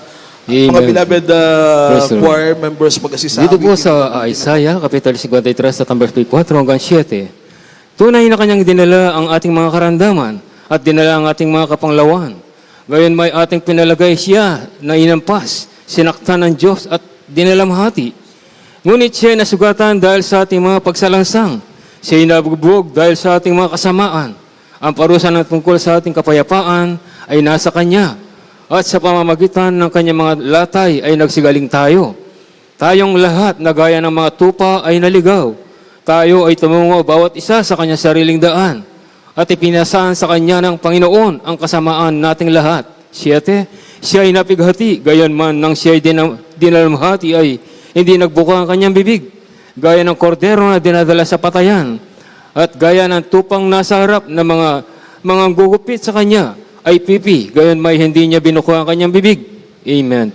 Speaker 3: Amen.
Speaker 1: Mga beloved
Speaker 3: Praise the Lord.
Speaker 1: choir members, mag-assist sa
Speaker 3: Dito po
Speaker 1: awitin.
Speaker 3: sa Isaiah, Kapital 53, at verse 4 hanggang 7. Tunay na kanyang dinala ang ating mga karandaman at dinala ang ating mga kapanglawan. Gayon may ating pinalagay siya na inampas, sinaktan ng Diyos at dinalamhati. Ngunit siya nasugatan dahil sa ating mga pagsalangsang. Siya nabugbog dahil sa ating mga kasamaan. Ang parusa ng tungkol sa ating kapayapaan ay nasa Kanya. At sa pamamagitan ng Kanyang mga latay ay nagsigaling tayo. Tayong lahat na gaya ng mga tupa ay naligaw. Tayo ay tumungo bawat isa sa Kanyang sariling daan. At ipinasaan sa Kanya ng Panginoon ang kasamaan nating lahat. 7. Siya ay napighati, gayon man nang siya ay dinalamhati ay hindi nagbuka ang Kanyang bibig. Gaya ng kordero na dinadala sa patayan. At gaya ng tupang nasa harap ng mga gugupit sa Kanya ay pipi, gayon may hindi niya binukuha ang Kanyang bibig. Amen.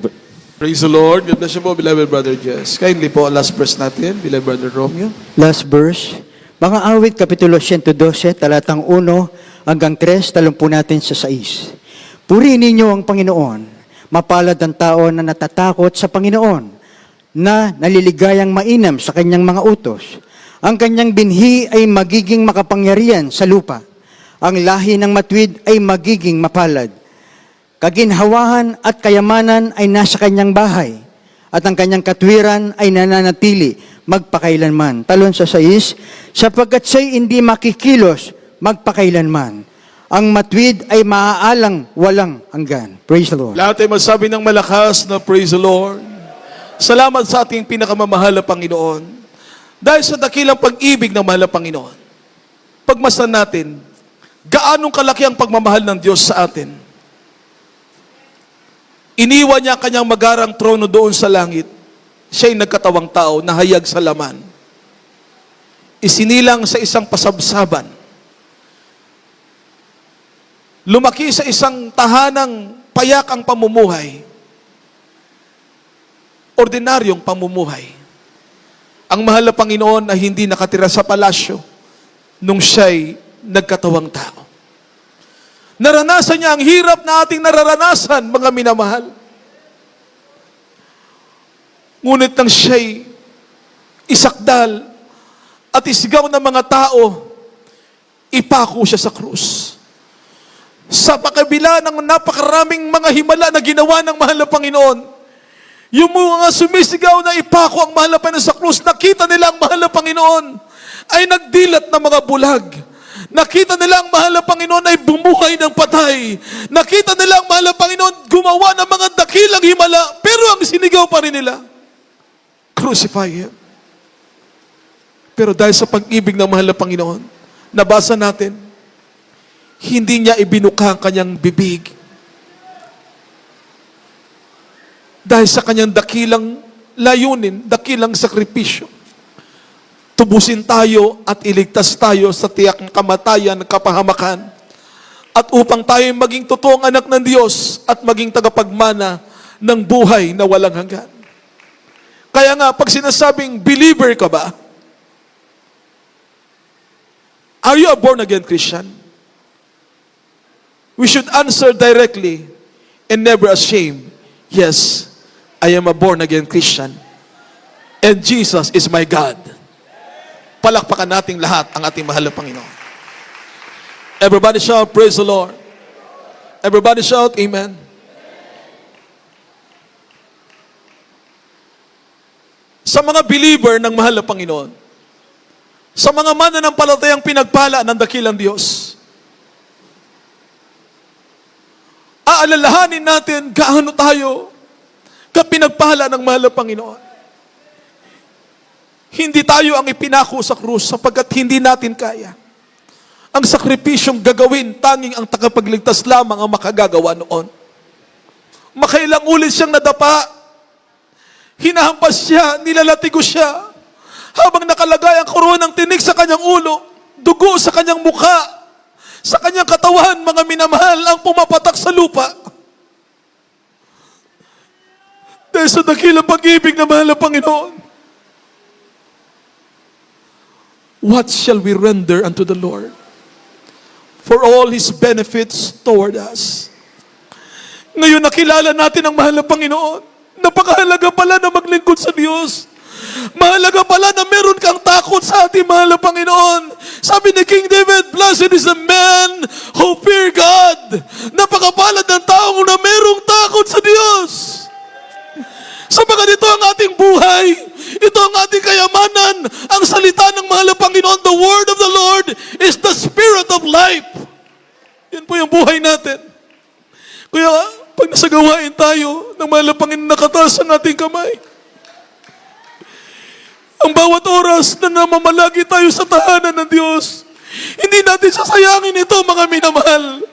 Speaker 1: Praise the Lord. God bless you po, beloved Brother Jess. Kindly po, last verse natin, beloved Brother Romeo.
Speaker 4: Last verse, mga awit, Kapitulo 112, talatang 1 hanggang 3, talong po natin sa 6. Purihin ninyo ang Panginoon, mapalad ang tao na natatakot sa Panginoon, na naliligayang mainam sa kanyang mga utos. Ang kanyang binhi ay magiging makapangyarihan sa lupa. Ang lahi ng matuwid ay magiging mapalad. Kaginhawahan at kayamanan ay nasa kanyang bahay, at ang kanyang katwiran ay nananatili magpakailanman. Talon sa 6, sapagkat siya'y hindi makikilos magpakailanman. Ang matuwid ay maaalang walang hanggan. Praise the Lord.
Speaker 1: Lahat ay magsabi ng malakas na praise the Lord. Salamat sa ating pinakamamahal na Panginoon. Dahil sa dakilang pag-ibig ng mahal na Panginoon, pagmasdan natin, gaanong kalaki ang pagmamahal ng Diyos sa atin. Iniwan niya ang kanyang magarang trono doon sa langit. Siya'y nagkatawang tao, nahayag sa laman. Isinilang sa isang pasabsaban. lumaki sa isang tahanang payak ang pamumuhay, ordinaryong pamumuhay. Ang mahal na Panginoon ay hindi nakatira sa palasyo nung siya'y nagkatawang tao. Naranasan niya ang hirap na ating nararanasan, mga minamahal. Ngunit nang siya'y isakdal at isigaw ng mga tao, ipako siya sa krus. Sa pakabila ng napakaraming mga himala na ginawa ng mahal na Panginoon, yung mga sumisigaw na ipako ang mahal na Panginoon sa krus, nakita nila ang mahal na Panginoon ay nagdilat ng mga bulag. Nakita nila ang mahal na Panginoon ay bumuhay ng patay. Nakita nila ang mahal na Panginoon gumawa ng mga dakilang himala, pero ang sinigaw pa rin nila, crucify Him. Pero dahil sa pag-ibig ng mahal na Panginoon, nabasa natin, hindi niya ibinuka ang kanyang bibig. Dahil sa kanyang dakilang layunin, dakilang sakripisyo, tubusin tayo at iligtas tayo sa tiyak ng kamatayan, kapahamakan, at upang tayo maging totoong anak ng Diyos at maging tagapagmana ng buhay na walang hanggan. Kaya nga, pag sinasabing believer ka ba, are you a born-again Christian? We should answer directly and never ashamed. Yes, I am a born-again Christian. And Jesus is my God. Palakpakan nating lahat ang ating mahal na Panginoon. Everybody shout, praise the Lord. Everybody shout, amen. Sa mga believer ng mahal na Panginoon, sa mga mananampalatayang pinagpala ng dakilang Diyos, aalalahanin natin gaano tayo kapinagpala ng mahal na Panginoon. Hindi tayo ang ipinako sa krus sapagkat hindi natin kaya. Ang sakripisyong gagawin, tanging ang tagapagligtas lamang ang makagagawa noon. Makailang ulit siyang nadapa, hinahampas siya, nilalatigo siya, habang nakalagay ang koronang tinik sa kanyang ulo, dugo sa kanyang mukha, sa kanyang katawan, mga minamahal, ang pumapatak sa lupa. Dahil sa dakilang pag-ibig na mahal na Panginoon, what shall we render unto the Lord for all His benefits toward us? Ngayon nakilala natin ang mahal na Panginoon. Napakahalaga pala na maglingkod sa Diyos. Mahalaga pala na meron kang takot sa ating mahal na Panginoon. Sabi ni King David, blessed is the man who fear God. Napakapalad ng taong na merong takot sa Diyos. Sabagat ito ang ating buhay, ito ang ating kayamanan, ang salita ng mahal na Panginoon, the word of the Lord is the spirit of life. Yan po yung buhay natin. Kaya pag nasa gawain tayo ng mahal na Panginoon, nakataas ang ating kamay. Ang bawat oras na namamalagi tayo sa tahanan ng Diyos, hindi natin sasayangin ito, mga minamahal.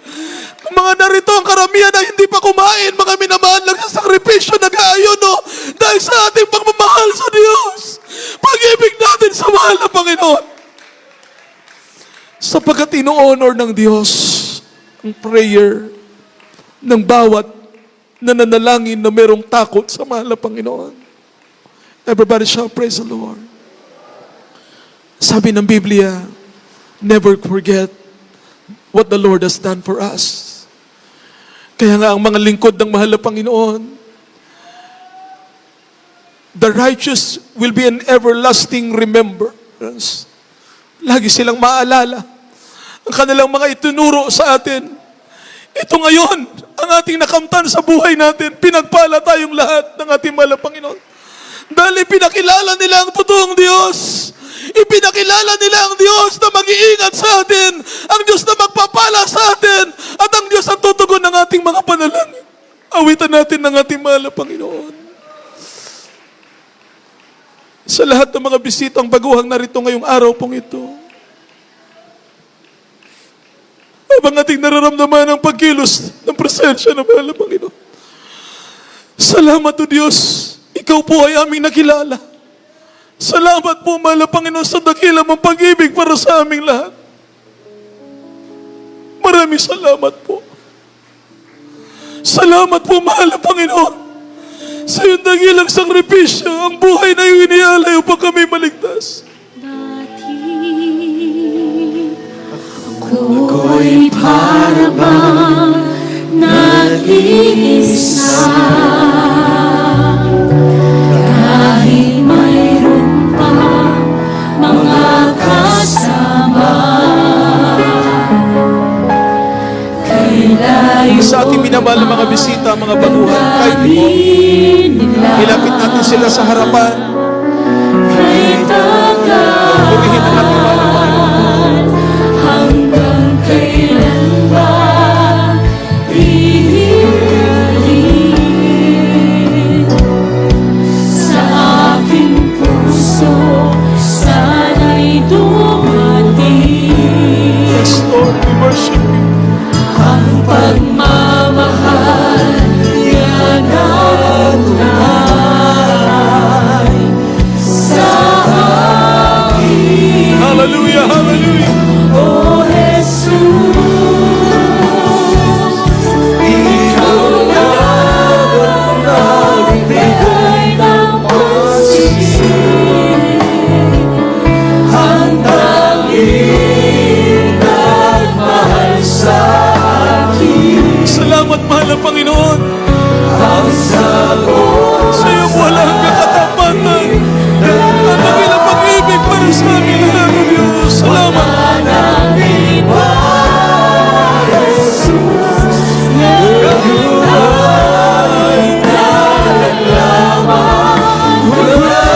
Speaker 1: Mga narito ang karamihan na hindi pa kumain, mga minamahal, nagsasakripisyo, nag-aayon, dahil sa ating pagmamahal sa Diyos. Pag-ibig natin sa mahal na Panginoon. Sapagkat ino-honor ng Diyos ang prayer ng bawat nananalangin na merong takot sa mahal na Panginoon. Everybody shall praise the Lord. Sabi ng Biblia, never forget what the Lord has done for us. Kaya nga ang mga lingkod ng mahal na Panginoon, the righteous will be an everlasting remembrance. Lagi silang maalala ang kanilang mga itinuro sa atin. Ito ngayon, ang ating nakamtan sa buhay natin, pinagpala tayong lahat ng ating mahal na Panginoon. Dahil ipinakilala nila ang totoong Diyos. Ipinakilala nila ang Diyos na mag-iingat sa atin, ang Diyos na magpapala sa atin, at ang Diyos ang tutugon ng ating mga panalangin. Awitan natin ng ating mahal na Panginoon. Sa lahat ng mga bisitang baguhang narito ngayong araw pong ito, habang ating nararamdaman ang pagkilos ng presensya ng mahal na Panginoon, salamat o Diyos, Ikaw po ay aming nakilala. Salamat po, mahal na Panginoon, sa dakilang mong pag-ibig para sa aming lahat. Maraming salamat po. Salamat po, mahal na Panginoon. Sa iyong dakilang sakripisyo, ang buhay na iyong inialay upang kami maligtas.
Speaker 6: Ako'y para bang nag-iisa, kahit mayroon pa mga kasama.
Speaker 1: Sa ating minamahal na mga bisita, mga baguhan, kahit po, ilapit natin sila sa harapan. Purihin ang ating mahal na Panginoon.
Speaker 6: Hanggang kailan ba ihihiling sa aking puso, sana'y dumating
Speaker 1: Yes, Lord, we worship you.
Speaker 6: ang pagmamahal niya na tunay sa akin.
Speaker 1: Hallelujah, hallelujah.
Speaker 6: O Jesus, Ikaw na nagbigay ng pag-ibig, hanggang nagmahal sa akin.
Speaker 1: Salamat, mahal na Panginoon.
Speaker 6: Ang sagot
Speaker 1: Sa iyong walang kakatapatan. Ang dakilang pag-ibig para sa amin lahat, O Diyos. Salamat.
Speaker 6: ng iba, Jesus, ngayon ay nalalaman mula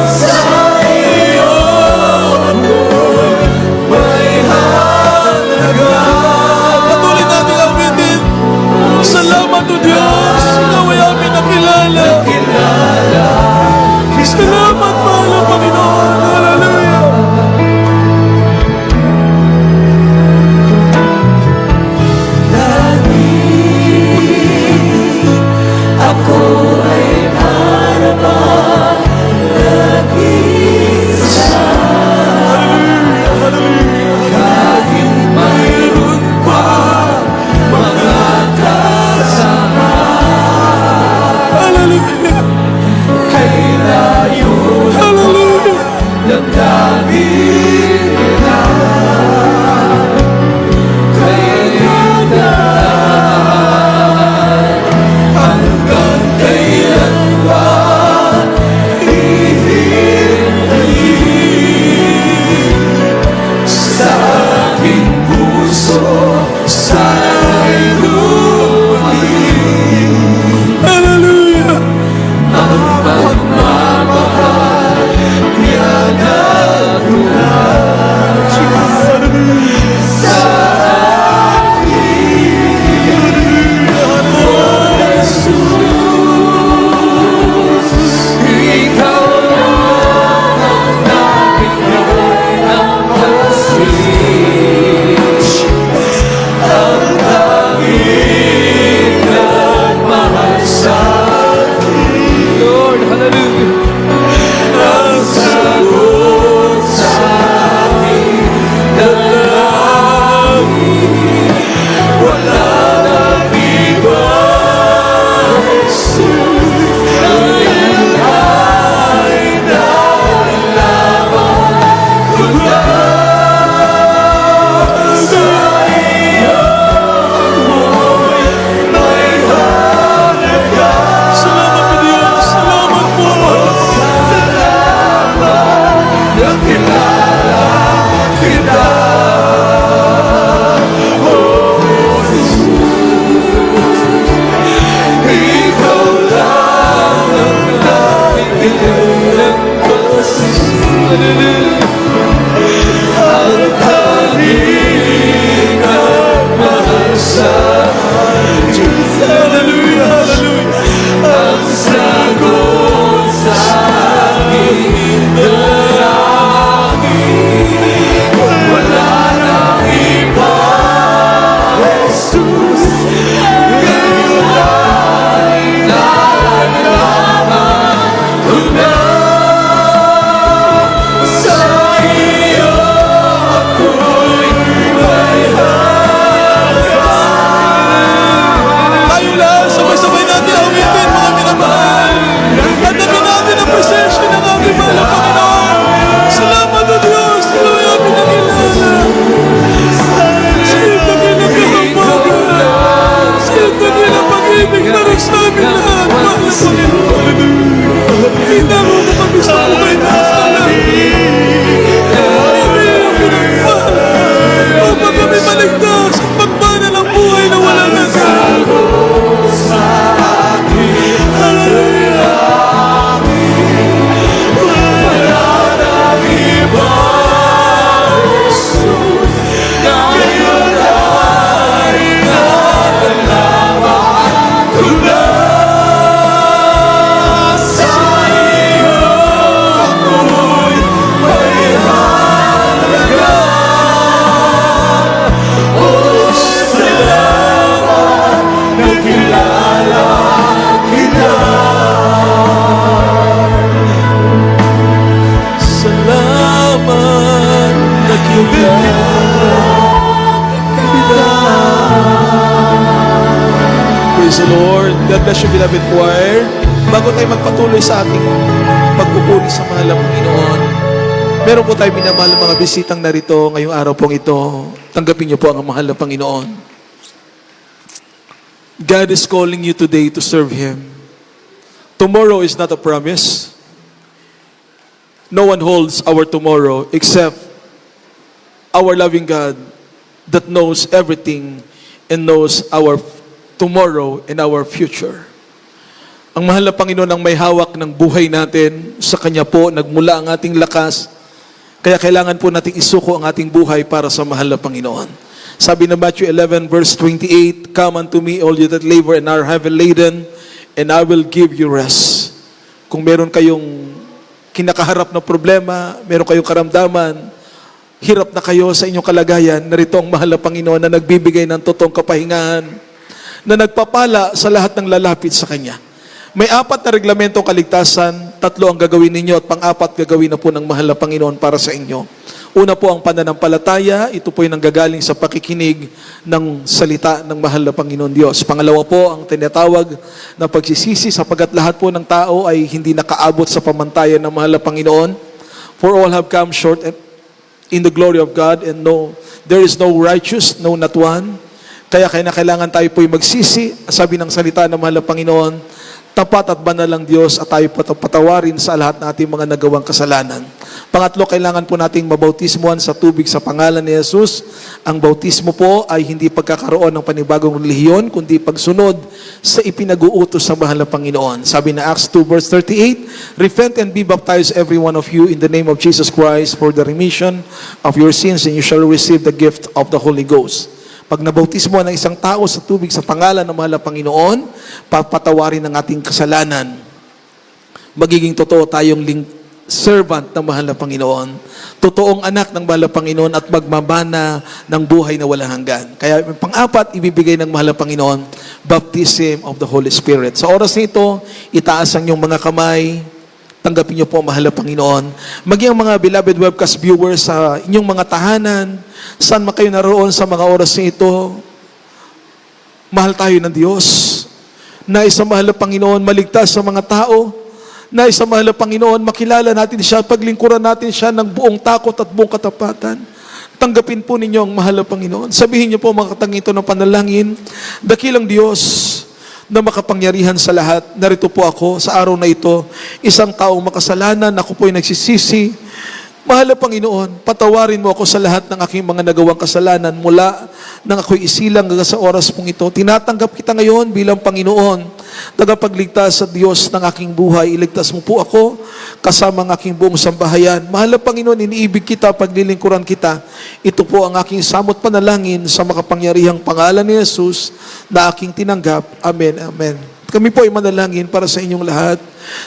Speaker 6: sa iyo ako'y may halaga.
Speaker 1: Patuloy natin awitin. Salamat, O Diyos. Diyos namin lahat, mahal na Panginoon. Kita mo na kami sa buhay na sa upang kami maligtas at magmana ng buhay na walang hanggan. Salamat na Praise the Lord. God bless you, beloved choir. Bago tayo magpatuloy sa ating pagpupuri sa mahal na Panginoon, meron po tayo minamahal ng mga bisitang narito ngayong araw pong ito. Tanggapin niyo po ang mahal na Panginoon. God is calling you today to serve Him. Tomorrow is not a promise. No one holds our tomorrow except our loving God that knows everything and knows our tomorrow and our future. Ang mahal na Panginoon ang may hawak ng buhay natin. Sa Kanya po nagmula ang ating lakas. Kaya kailangan po nating isuko ang ating buhay para sa mahal na Panginoon. Sabi ng Matthew 11 verse 28, "Come unto me all you that labor and are heavy laden, and I will give you rest." Kung meron kayong kinakaharap na problema, meron kayong karamdaman, hirap na kayo sa inyong kalagayan, narito ang mahal na Panginoon na nagbibigay ng totoong kapahingahan, na nagpapala sa lahat ng lalapit sa Kanya. May 4 na reglamentong kaligtasan, 3 ang gagawin ninyo at pang-4 gagawin na po ng mahal na Panginoon para sa inyo. Una po ang pananampalataya, ito po yung nanggagaling sa pakikinig ng salita ng mahal na Panginoon Diyos. Pangalawa po ang tinatawag na pagsisisi sapagkat lahat po ng tao ay hindi nakaabot sa pamantayan ng mahal na Panginoon. For all have come short in the glory of God and no, there is no righteous, no not one. Kaya kailangan tayo po yung magsisi, sabi ng salita ng mahal na Panginoon, tapat at banal ang Diyos at tayo patawarin sa lahat ng ating mga nagawang kasalanan. Pangatlo, kailangan po nating mabautismuhan sa tubig sa pangalan ni Jesus. Ang bautismo po ay hindi pagkakaroon ng panibagong relihiyon, kundi pagsunod sa ipinag-uutos sa mahal na Panginoon. Sabi na Acts 2 verse 38, "Repent and be baptized every one of you in the name of Jesus Christ for the remission of your sins, and you shall receive the gift of the Holy Ghost." Pag nabautismo ng isang tao sa tubig sa pangalan ng mahal na Panginoon, papatawarin ang ating kasalanan. Magiging totoo tayong servant ng mahal na Panginoon, totoong anak ng mahal na Panginoon at magmamana ng buhay na walang hanggan. Kaya pang-4, ibibigay ng mahal na Panginoon, baptism of the Holy Spirit. Sa oras na ito, itaas ang inyong mga kamay, tanggapin niyo po ang mahal na Panginoon. Maging ang mga beloved webcast viewers sa inyong mga tahanan, saan man kayo naroon sa mga oras na ito, mahal tayo ng Diyos. Nais ang mahal na Panginoon maligtas sa mga tao. Nais ang mahal na Panginoon makilala natin siya, paglingkuran natin siya ng buong takot at buong katapatan. Tanggapin po ninyo ang mahal na Panginoon. Sabihin niyo po mga katangito ng panalangin, dakilang Diyos na makapangyarihan sa lahat, narito po ako sa araw na ito, isang taong makasalanan, ako po ay nagsisisi. Mahal na Panginoon, patawarin mo ako sa lahat ng aking mga nagawang kasalanan mula nang ako'y isilang hanggang sa oras pong ito. Tinatanggap kita ngayon bilang Panginoon, tagapagligtas sa Diyos ng aking buhay. Iligtas mo po ako kasama ang aking buong sambahayan. Mahal na Panginoon, iniibig kita, paglilingkuran kita. Ito po ang aking samot panalangin sa makapangyarihang pangalan ni Jesus na aking tinanggap. Amen, amen. Kami po ay manalangin para sa inyong lahat.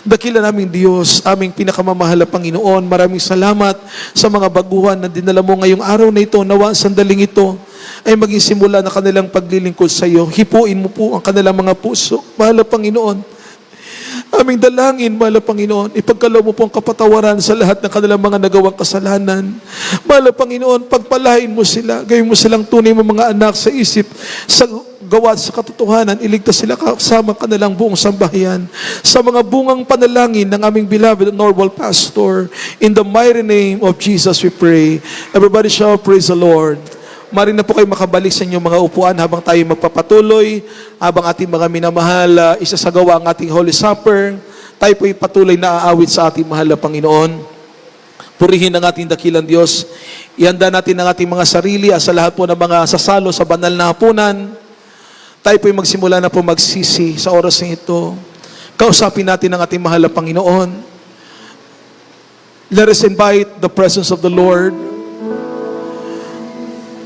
Speaker 1: Dakila naming Diyos, aming pinakamamahal na Panginoon, maraming salamat sa mga baguhan na dinala mo ngayong araw na ito. Nawa sandaling ito ay maging simula na kanilang paglilingkod sa iyo. Hipuin mo po ang kanilang mga puso. Mahal na Panginoon, aming dalangin, mahal na Panginoon, ipagkaloob mo po ang kapatawaran sa lahat ng kanilang mga nagawang kasalanan. Mahal na Panginoon, pagpalain mo sila, gawin mo silang tunay mo mga anak sa isip, sa gawa sa katotohanan, iligtas sila kasama kanilang buong sambahayan. Sa mga bungang panalangin ng aming beloved Honorable Pastor, in the mighty name of Jesus we pray. Everybody shall praise the Lord. Mari na po kayo makabalik sa inyong mga upuan habang tayo magpapatuloy, habang ating mga minamahal, isasagawa ang ating Holy Supper. Tayo po patuloy na aawit sa ating mahal na Panginoon. Purihin ang ating dakilang Diyos. Ihanda natin ang ating mga sarili at sa lahat po ng mga sasalo sa banal na hapunan. Tayo po magsimula na po magsisi sa oras na ito. Kausapin natin ang ating mahal na Panginoon. Let us invite the presence of the Lord.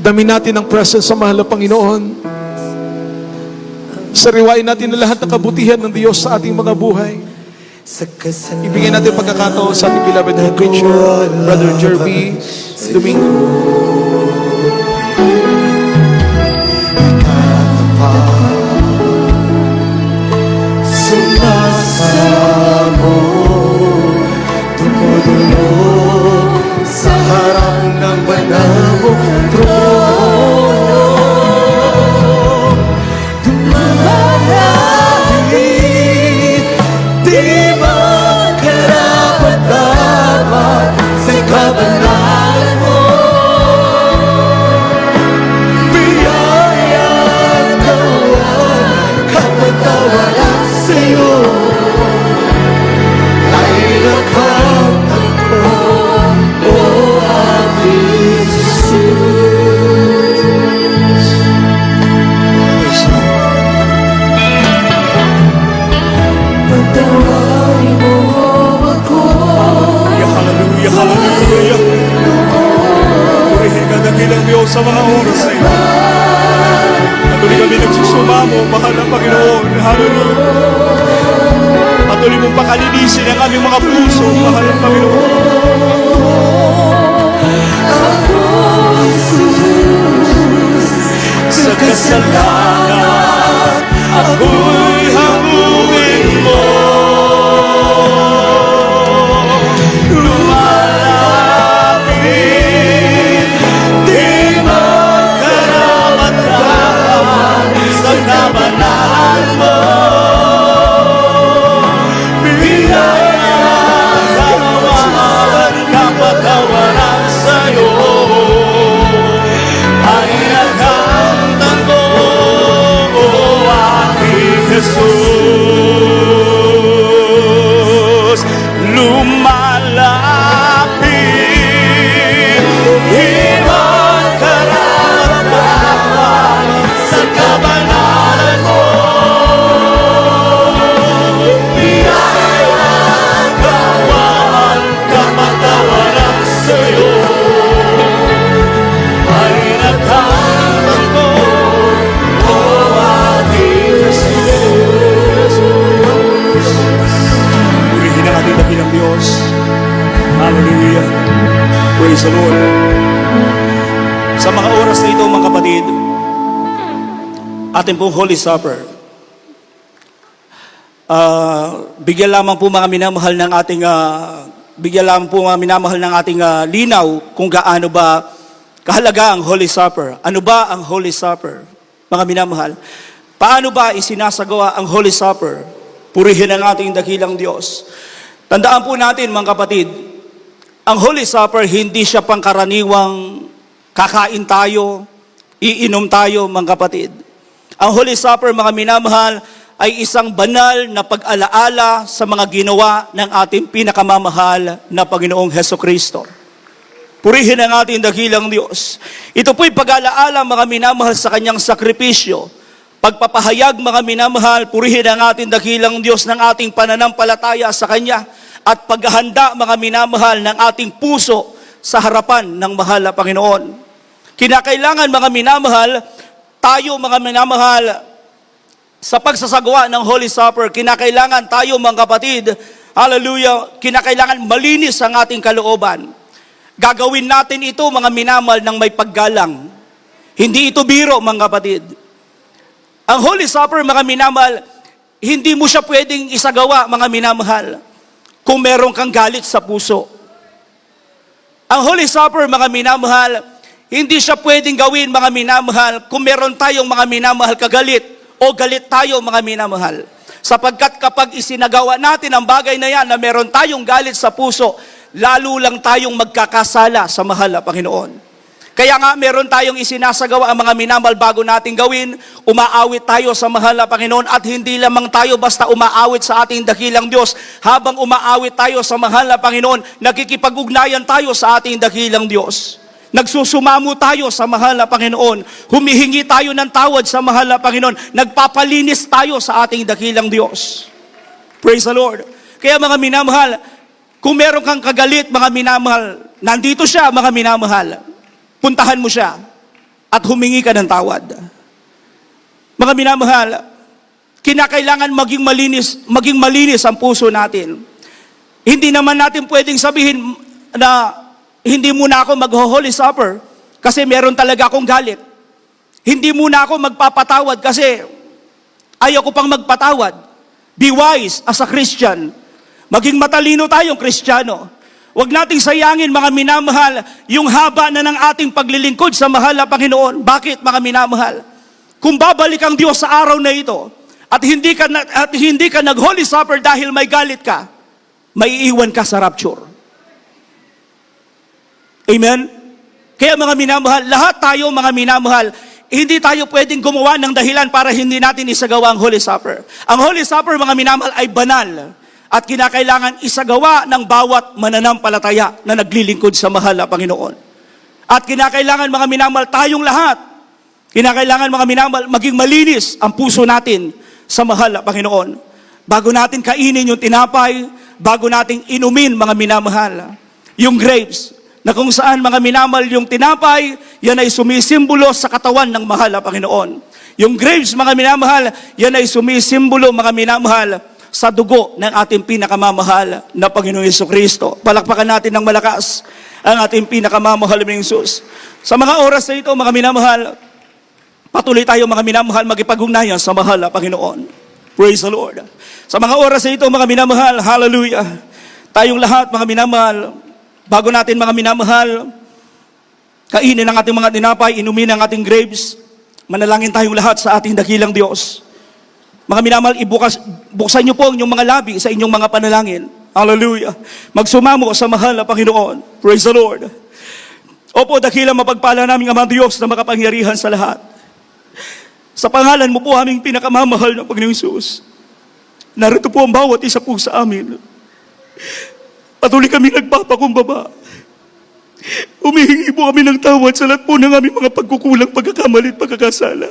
Speaker 1: Dami natin ang presence sa mahal na Panginoon. Sariwain natin ang lahat ng kabutihan ng Diyos sa ating mga buhay. Ibigay natin pagkakataon sa ating beloved head preacher, Brother Jerby Domingo.
Speaker 6: Sumasamo, dumudulog sa harap ng banal mong trono. Dumalapit, di magkarapat-dapat sa kabanalan mo. Biyaya at kawan, kapatawaran sa'yo ay nakamtan ko, O aking Jesus. Patawarin mo ako.
Speaker 7: Hallelujah, hallelujah. Purihin ka dakilang Diyos sa mga oras na ito. Patuloy kami nagsusumamo, mahal na Panginoon. Hallelujah. Patuloy mong pakalinisin ang aming mga puso, mahal na Panginoon.
Speaker 6: Sa kasalanan, ako'y hanguin mo. Lumalapit, di magkarapat-dapat sa kabanalan mo. Biyaya, kawan, kapatawaran sa'yo ay nakamtan ko, O aking Jesus. Lumalapit, di magkarapat-dapat sa kabanalan mo. Biyaya, kawan, kapatawaran sa'yo ay nakamtan ko, O aking Jesus.
Speaker 7: Purihin ang ating dakilang Diyos. Hallelujah. Praise the Lord. Sa mga oras na ito, mga kapatid, ating pong Holy Supper, bigyan lamang po mga minamahal ng ating linaw kung gaano ba kahalaga ang Holy Supper. Ano ba ang Holy Supper, mga minamahal? Paano ba isinasagawa ang Holy Supper? Purihin ang ating dakilang Diyos. Tandaan po natin, mga kapatid, ang Holy Supper hindi siya pangkaraniwang kakain tayo, iinom tayo, mga kapatid. Ang Holy Supper, mga minamahal, ay isang banal na pag-alaala sa mga ginawa ng ating pinakamamahal na Panginoong Hesukristo. Purihin ang ating dakilang Diyos. Ito po'y pag-alaala, mga minamahal, sa kanyang sakripisyo. Pagpapahayag, mga minamahal, purihin ang ating dakilang Diyos ng ating pananampalataya sa Kanya at paghahanda, mga minamahal, ng ating puso sa harapan ng mahal na Panginoon. Kinakailangan, mga minamahal, tayo, mga minamahal, sa pagsasagawa ng Holy Supper, kinakailangan tayo, mga kapatid, hallelujah, kinakailangan malinis ang ating kalooban. Gagawin natin ito, mga minamahal, ng may paggalang. Hindi ito biro, mga kapatid. Ang Holy Supper, mga minamahal, hindi mo siya pwedeng isagawa, mga minamahal, kung meron kang galit sa puso. Ang Holy Supper, mga minamahal, hindi siya pwedeng gawin, mga minamahal, kung meron tayong mga minamahal kagalit o galit tayo, mga minamahal. Sapagkat kapag isinagawa natin ang bagay na yan na meron tayong galit sa puso, lalo lang tayong magkakasala sa mahal na Panginoon. Kaya nga meron tayong isinasagawa ang mga minamahal bago nating gawin. Umaawit tayo sa mahal na Panginoon at hindi lamang tayo basta umaawit sa ating dakilang Diyos. Habang umaawit tayo sa mahal na Panginoon, nakikipag-ugnayan tayo sa ating dakilang Diyos. Nagsusumamo tayo sa mahal na Panginoon. Humihingi tayo ng tawad sa mahal na Panginoon. Nagpapalinis tayo sa ating dakilang Diyos. Praise the Lord. Kaya mga minamahal, kung meron kang kagalit, mga minamahal, nandito siya, mga minamahal. Puntahan mo siya at humingi ka ng tawad. Mga minamahal, kinakailangan maging malinis ang puso natin. Hindi naman natin pwedeng sabihin na hindi muna ako mag-Holy Supper kasi meron talaga akong galit. Hindi muna ako magpapatawad kasi ayaw ko pang magpatawad. Be wise as a Christian. Maging matalino tayong Kristiyano. Huwag nating sayangin, mga minamahal, yung haba na ng ating paglilingkod sa mahal na Panginoon. Bakit, mga minamahal? Kung babalik ang Diyos sa araw na ito at hindi ka nag-Holy Supper dahil may galit ka, maiiwan ka sa rapture. Amen? Kaya mga minamahal, lahat tayo mga minamahal, hindi tayo pwedeng gumawa ng dahilan para hindi natin isagawa ang Holy Supper. Ang Holy Supper, mga minamahal, ay banal. At kinakailangan isagawa ng bawat mananampalataya na naglilingkod sa mahal na Panginoon. At kinakailangan mga minamahal, tayong lahat, kinakailangan mga minamahal, maging malinis ang puso natin sa mahal na Panginoon. Bago natin kainin yung tinapay, bago natin inumin mga minamahal, yung grapes, na kung saan mga minamahal yung tinapay, yan ay sumisimbolo sa katawan ng mahal na Panginoon. Yung grapes, mga minamahal, yan ay sumisimbolo mga minamahal sa dugo ng ating pinakamamahal na Panginoong Jesucristo. Palakpakan natin ng malakas ang ating pinakamamahal na Jesus. Sa mga oras na ito, mga minamahal, patuloy tayo mga minamahal magipag-ugnayan sa mahal na Panginoon. Praise the Lord. Sa mga oras na ito, mga minamahal, hallelujah. Tayong lahat, mga minamahal, bago natin mga minamahal, kainin ang ating mga tinapay, inumin ang ating grapes, manalangin tayong lahat sa ating dakilang Diyos. Mga minamahal, buksan niyo po ang inyong mga labi sa inyong mga panalangin. Hallelujah. Magsumamo sa mahal na Panginoon. Praise the Lord. Opo, dakilang mapagpala namin Ama Diyos na makapangyarihan sa lahat. Sa pangalan mo po aming pinakamamahal na Panginoong Hesus. Narito po ang bawat isa po sa amin. Patuloy kami nagpapakumbaba. Humihingi po kami ng tawad sa lahat po ng aming mga pagkukulang, pagkakamali at pagkakasala.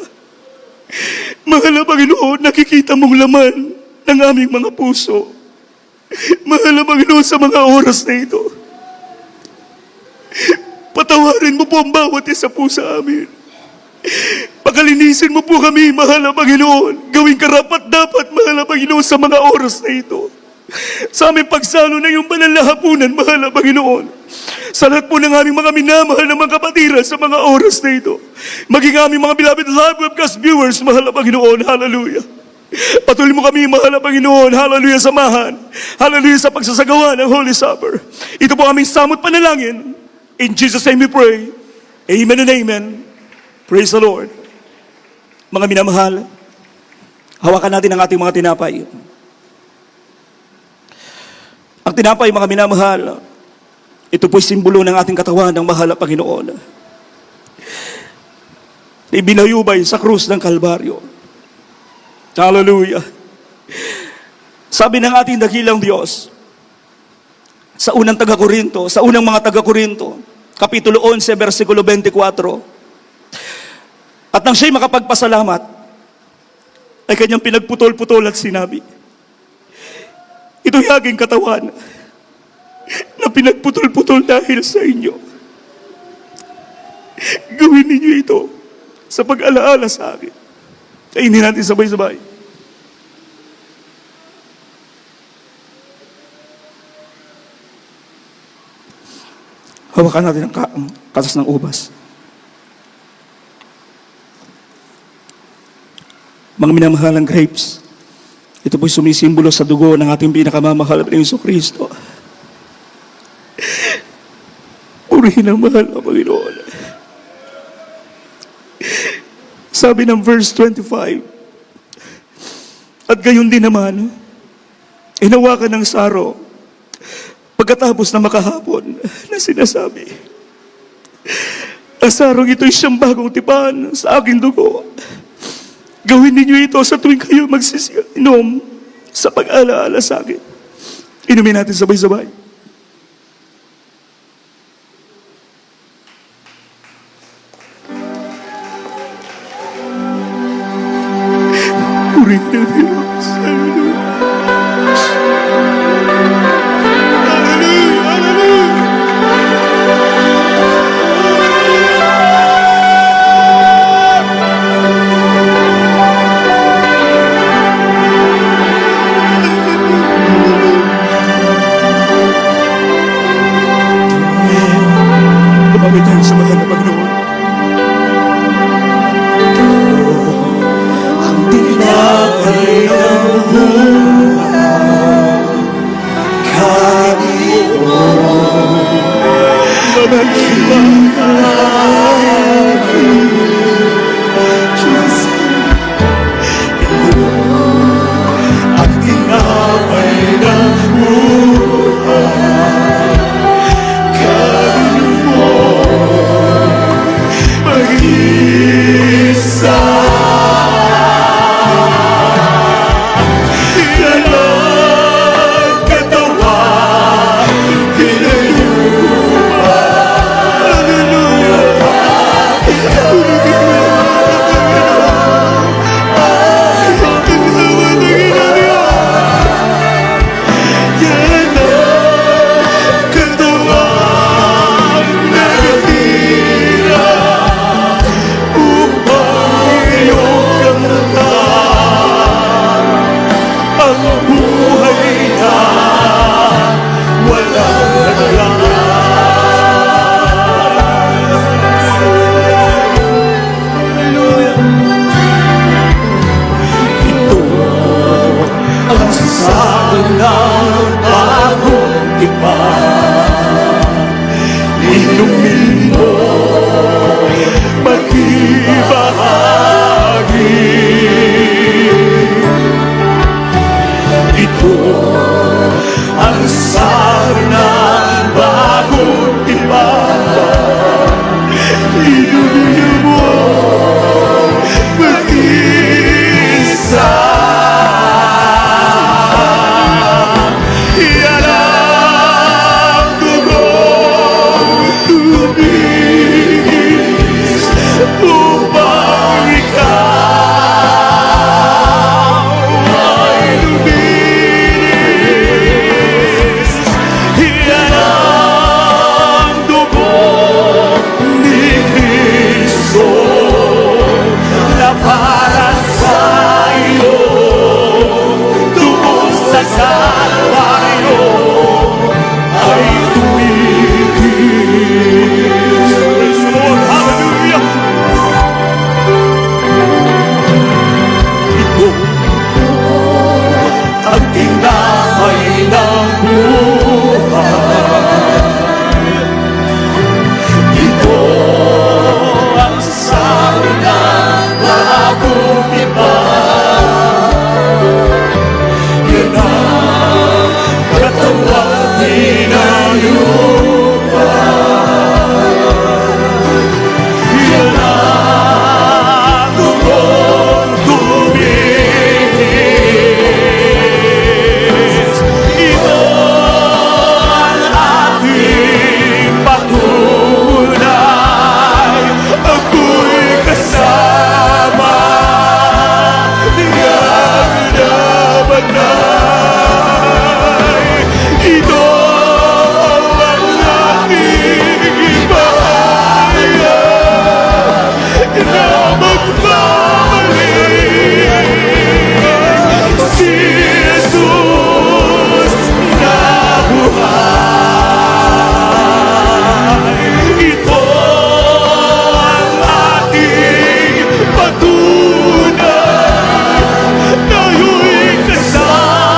Speaker 7: Mahal na Panginoon, nakikita mong laman ng aming mga puso. Mahal na Panginoon, sa mga oras na ito, patawarin mo po ang bawat isa po sa amin. Pakalinisin mo po kami, mahal na Panginoon. Gawing karapat-dapat, mahal na Panginoon, sa mga oras na ito. Sa aming pagsalo na iyong banal na hapunan, mahal na Panginoon. Sa lahat po ng aming mga minamahal na mga kapatiran sa mga oras na ito. Maging aming mga beloved live webcast viewers, mahal na Panginoon, hallelujah. Patuloy mo kami, mahal na Panginoon, hallelujah, samahan. Hallelujah sa pagsasagawa ng Holy Supper. Ito po aming samot panalangin. In Jesus' name we pray. Amen and amen. Praise the Lord. Mga minamahal, hawakan natin ang ating mga tinapay. Ang tinapay, mga minamahal, ito po'y simbolo ng ating katawan ng mahal na Panginoon. Ibinayubay sa krus ng Kalbaryo. Hallelujah. Sabi ng ating dakilang Diyos, sa unang mga taga-Korinto, Kapitulo 11, versikulo 24, at nang siya'y makapagpasalamat, ay kanyang pinagputol-putol at sinabi, ito'y aking katawan, na pinagputol-putol dahil sa inyo. Gawin ninyo ito sa pag-alaala sa akin. Kainin natin sabay-sabay. Hawakan natin ang katas ng ubas. Mga minamahalang grapes, ito po'y sumisimbolo sa dugo ng ating pinakamamahal na Jesucristo. Purihin ang mahal na Panginoon. Sabi ng verse 25, at gayon din naman, hinawakan ng saro, pagkatapos na makahapon, na sinasabi, Ang sarong ito'y siyang bagong tipan sa aking dugo. Gawin ninyo ito sa tuwing kayo magsisinom sa pag-alaala sa akin. Inumin natin sabay-sabay. Purihin ang Diyos. Hallelujah. Hallelujah. Hallelujah. Lumapit tayo sa mahal na Panginoon. Ang tinapay ng buhay, kanin mo, maghimahagi. Diyos, ito ang tinapay ng buhay, kanin mo, mag-isa. Yan ang katawan, pinayupa. Hallelujah. Ay, ang katawan ng inaniyan. Yan ang katawan na natira upang iyong kamtan ang buhay na walang hanggan. Ito ang sasabi ng bagong tipan. Inumin mo, maghibahagi. Ito ang sabi ng bagong tipan. Inumin mo, mag-isa. Yan ang dugong tumigis upang ikaw ay luminis. Yan ang dugong ni Cristo na para sa iyo tungkol sa Kalbaryo ay tumigis. Praise the Lord. Hallelujah. Ito ang tinapay ng buhay. Ito ang sasabi ng bagong tipan. Yan ang katawang hinayupa. Yan ang dugong tumigis. Ito ang ating patunay. Ako'y kasama niyang nabanay. Ito ang ating bahaya na magbabalik. Si Jesus na buhay. Ito ang ating patunay na iyong kasama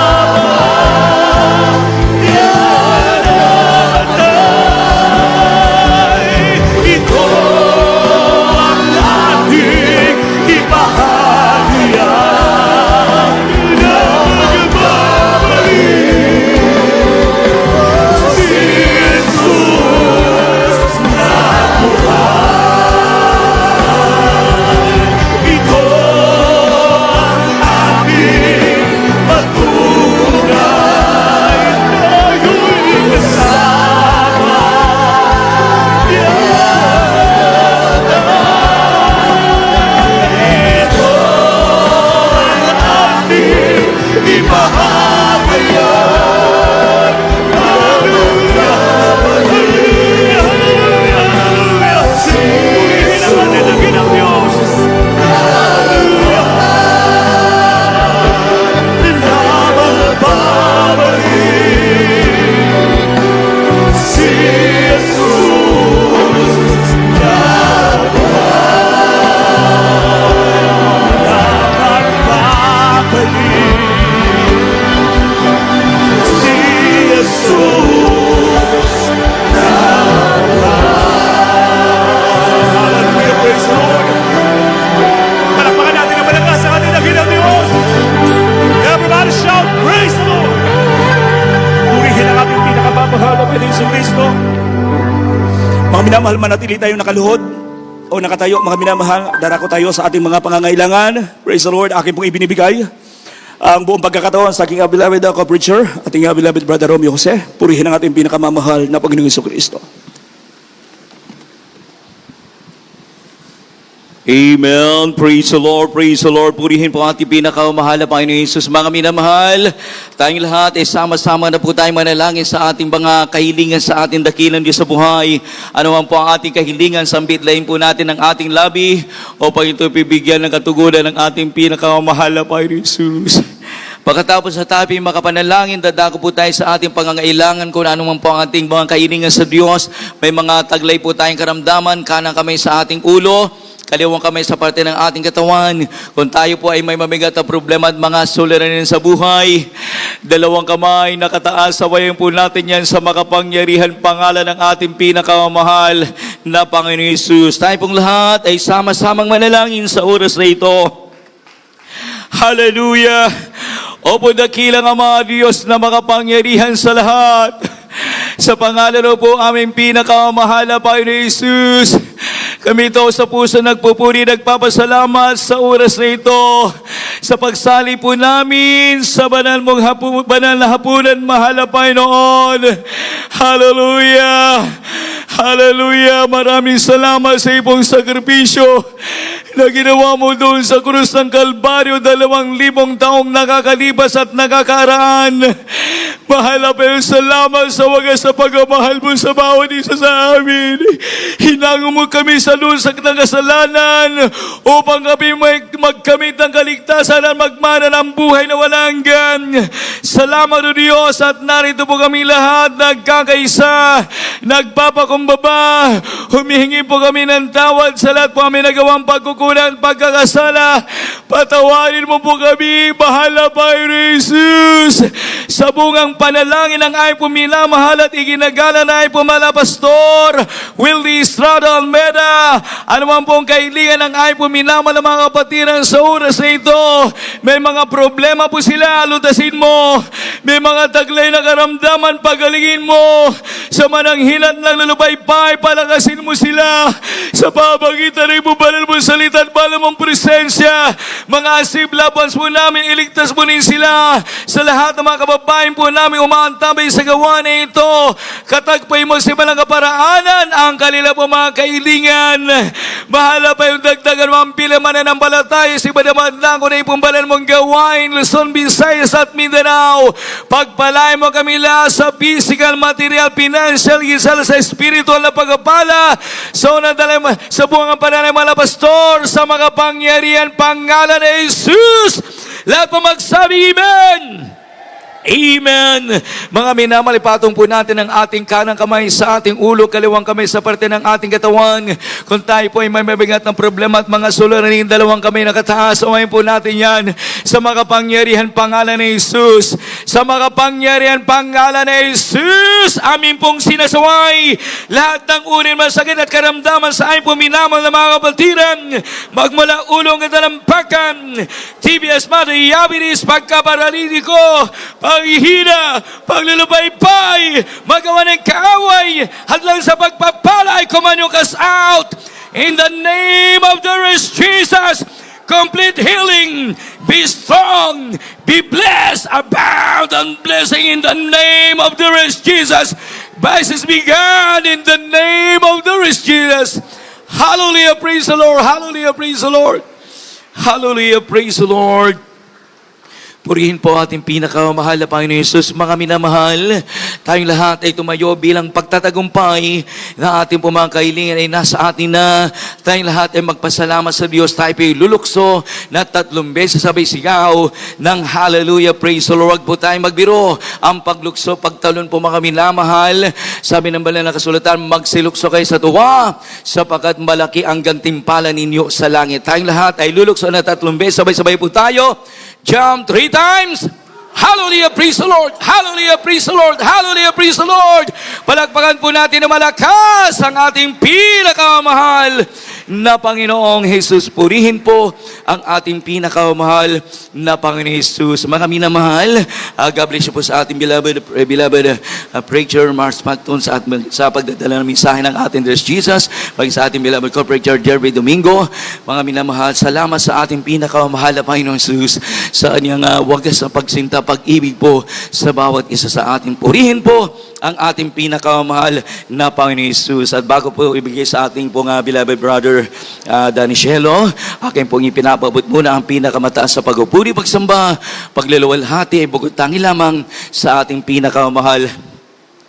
Speaker 7: Mga minamahal, manatili tayo nakaluhod o nakatayo. Mga minamahal, darako tayo sa ating mga pangangailangan. Praise the Lord, aking pong ibinibigay ang buong pagkakataon sa aking beloved co-preacher, ating beloved brother Romeo Jose. Purihin ang ating pinakamamahal na Panginoong Jesucristo.
Speaker 6: Amen. Praise the Lord. Praise the Lord. Purihin po ang ating pinakamahal na Panginoon Jesus. Mga minamahal, tayong lahat ay sama-sama na po tayo manalangin sa ating mga kahilingan sa ating dakilang Diyos sa buhay. Ano man po ang ating kahilingan, sambitlayin po natin ang ating labi upang ito bibigyan ng katugunan ng ating pinakamahal na Panginoon Jesus. Pagkatapos sa tabi makapanalangin, dadako po tayo sa ating pangangailangan kung ano man po ang ating mga kahilingan sa Diyos. May mga taglay po tayong karamdaman, kanang kamay sa ating ulo, kaliwang kamay sa parte ng ating katawan. Kung tayo po ay may mamigat na problema at mga suliranin sa buhay, dalawang kamay nakataas, sawayin po natin yan sa makapangyarihan pangalan ng ating pinakamahal na Panginoon Jesus. Tayo pong lahat ay sama-samang manalangin sa oras na ito. Hallelujah! Opo, dakilang Ama Diyos na makapangyarihan sa lahat. Sa pangalan po aming pinakamahal na Panginoon Jesus, kami ito sa puso nagpupuri, nagpapasalamat sa oras na ito sa pagsali po namin sa banal na hapunan, mahal na Panginoon. Hallelujah! Hallelujah! Maraming salamat sa iyong sakripisyo na ginawa mo doon sa krus ng Kalbaryo 2,000 taong nakakalipas at nakakaraan. Mahal na Panginoon, salamat sa wagas sa pagmamahal mo sa bawat isa sa amin. Hinango mo kami sa lusak ng kasalanan upang kami magkamit ng kaligtasan at magmana ng buhay na walang hanggan. Salamat o Diyos, at narito po kami lahat nagkakaisa, nagpapakumbaba, humihingi po kami ng tawad sa lahat po kami nagawang pagkukulang, pagkakasala. Patawarin mo po kami, mahal na Panginoon Jesus. Sa bungang panalangin ng ay puminamahal at iginagala na ay pumala Pastor Willie Estrada Almeida. Ano man pong kahilingan ng ay puminamahal ng mga kapatiran sa oras na ito. May mga problema po sila, lutasin mo. May mga taglay na karamdaman, pagalingin mo. Sa mananghilat ng lulupaypay, palakasin mo sila. Sa pabagitan ng bubalal mo salita at bala mong presensya. Mga asib labans po namin, iligtas mo rin sila. Sa lahat ng mga kababayan po namin umaantabay sa gawa na ito. Katagpay mo sa malang kaparaanan ang kanila po mga kahilingan. Mahala pa yung dagdagan mga pilamanan ng balataya sa iba naman lang kung na ipumbalan mong gawain, Luzon, Visayas at Mindanao. Pagpalain mo kami lahat sa physical, material, financial, gisal sa spiritual na pagpapala. So nadala sa buong panalay mga pastor sa makapangyarihan pangalan ni Jesus. Lahat pa magsabi, Amen! Amen! Mga minamahal, ipatong po natin ang ating kanang kamay sa ating ulo, kaliwang kamay sa parte ng ating katawan. Kung tayo po ay may mabigat ng problema at mga suliranin, dalawang kamay nakataas, awayin po natin yan sa makapangyarihan pangalan ni Jesus. Sa makapangyarihan pangalan ni Jesus, amin pong sinasaway lahat ng uri ng masakit at karamdaman sa amin po minamahal na mga kapatiran, magmula ulong katalampakan, TBS, diabetes, pagkaparalitiko, paghihina, paglulupaypay, magawa ng kaaway, hadlang sa pagpapala ay kumanyong us out. In the name of the Lord Jesus, complete healing, be strong, be blessed, abound and blessing in the name of the Lord Jesus. Vices began in the name of the Lord Jesus. Hallelujah, praise the Lord, hallelujah, praise the Lord. Hallelujah, praise the Lord. Purihin po ating pinakamahal na Panginoon Jesus. Mga minamahal, tayong lahat ay tumayo bilang pagtatagumpay na ating mga kahilingan ay nasa atin na. Tayong lahat ay magpasalamat sa Diyos. Tayo po ay lulukso na 3 beses sabay sigaw ng hallelujah, praise the Lord. Huwag po tayong magbiro. Ang paglukso, pagtalon po mga minamahal. Sabi ng banal na kasulatan, magsilukso kayo sa tuwa sapagkat malaki ang gantimpala ninyo sa langit. Tayong lahat ay lulukso na 3 beses sabay-sabay po tayo. Jump 3 times. Hallelujah, praise the Lord. Hallelujah, praise the Lord. Hallelujah, praise the Lord. Palakpakan po natin na malakas ang ating pinakamahal na Panginoong Jesus. Purihin po ang ating pinakamahal na Panginoong Jesus. Mga minamahal, God bless you po sa ating beloved preacher Mars Patton sa pagdadala ng mensahe ng ating Diyos Jesus, pag sa ating beloved co-preacher Jerry Domingo. Mga minamahal, salamat sa ating pinakamahal na Panginoong Jesus sa kanyang wagas na pagsinta, pag-ibig po sa bawat isa sa ating. Purihin po ang ating pinakamahal na Panginoon Jesus. At bago po ibigay sa ating pong beloved brother Danny Shelo, akin pong ipinapabot muna ang pinakamataas sa pagpupuri, pagsamba, pagluluwalhati ay bukod tangi lamang sa ating pinakamahal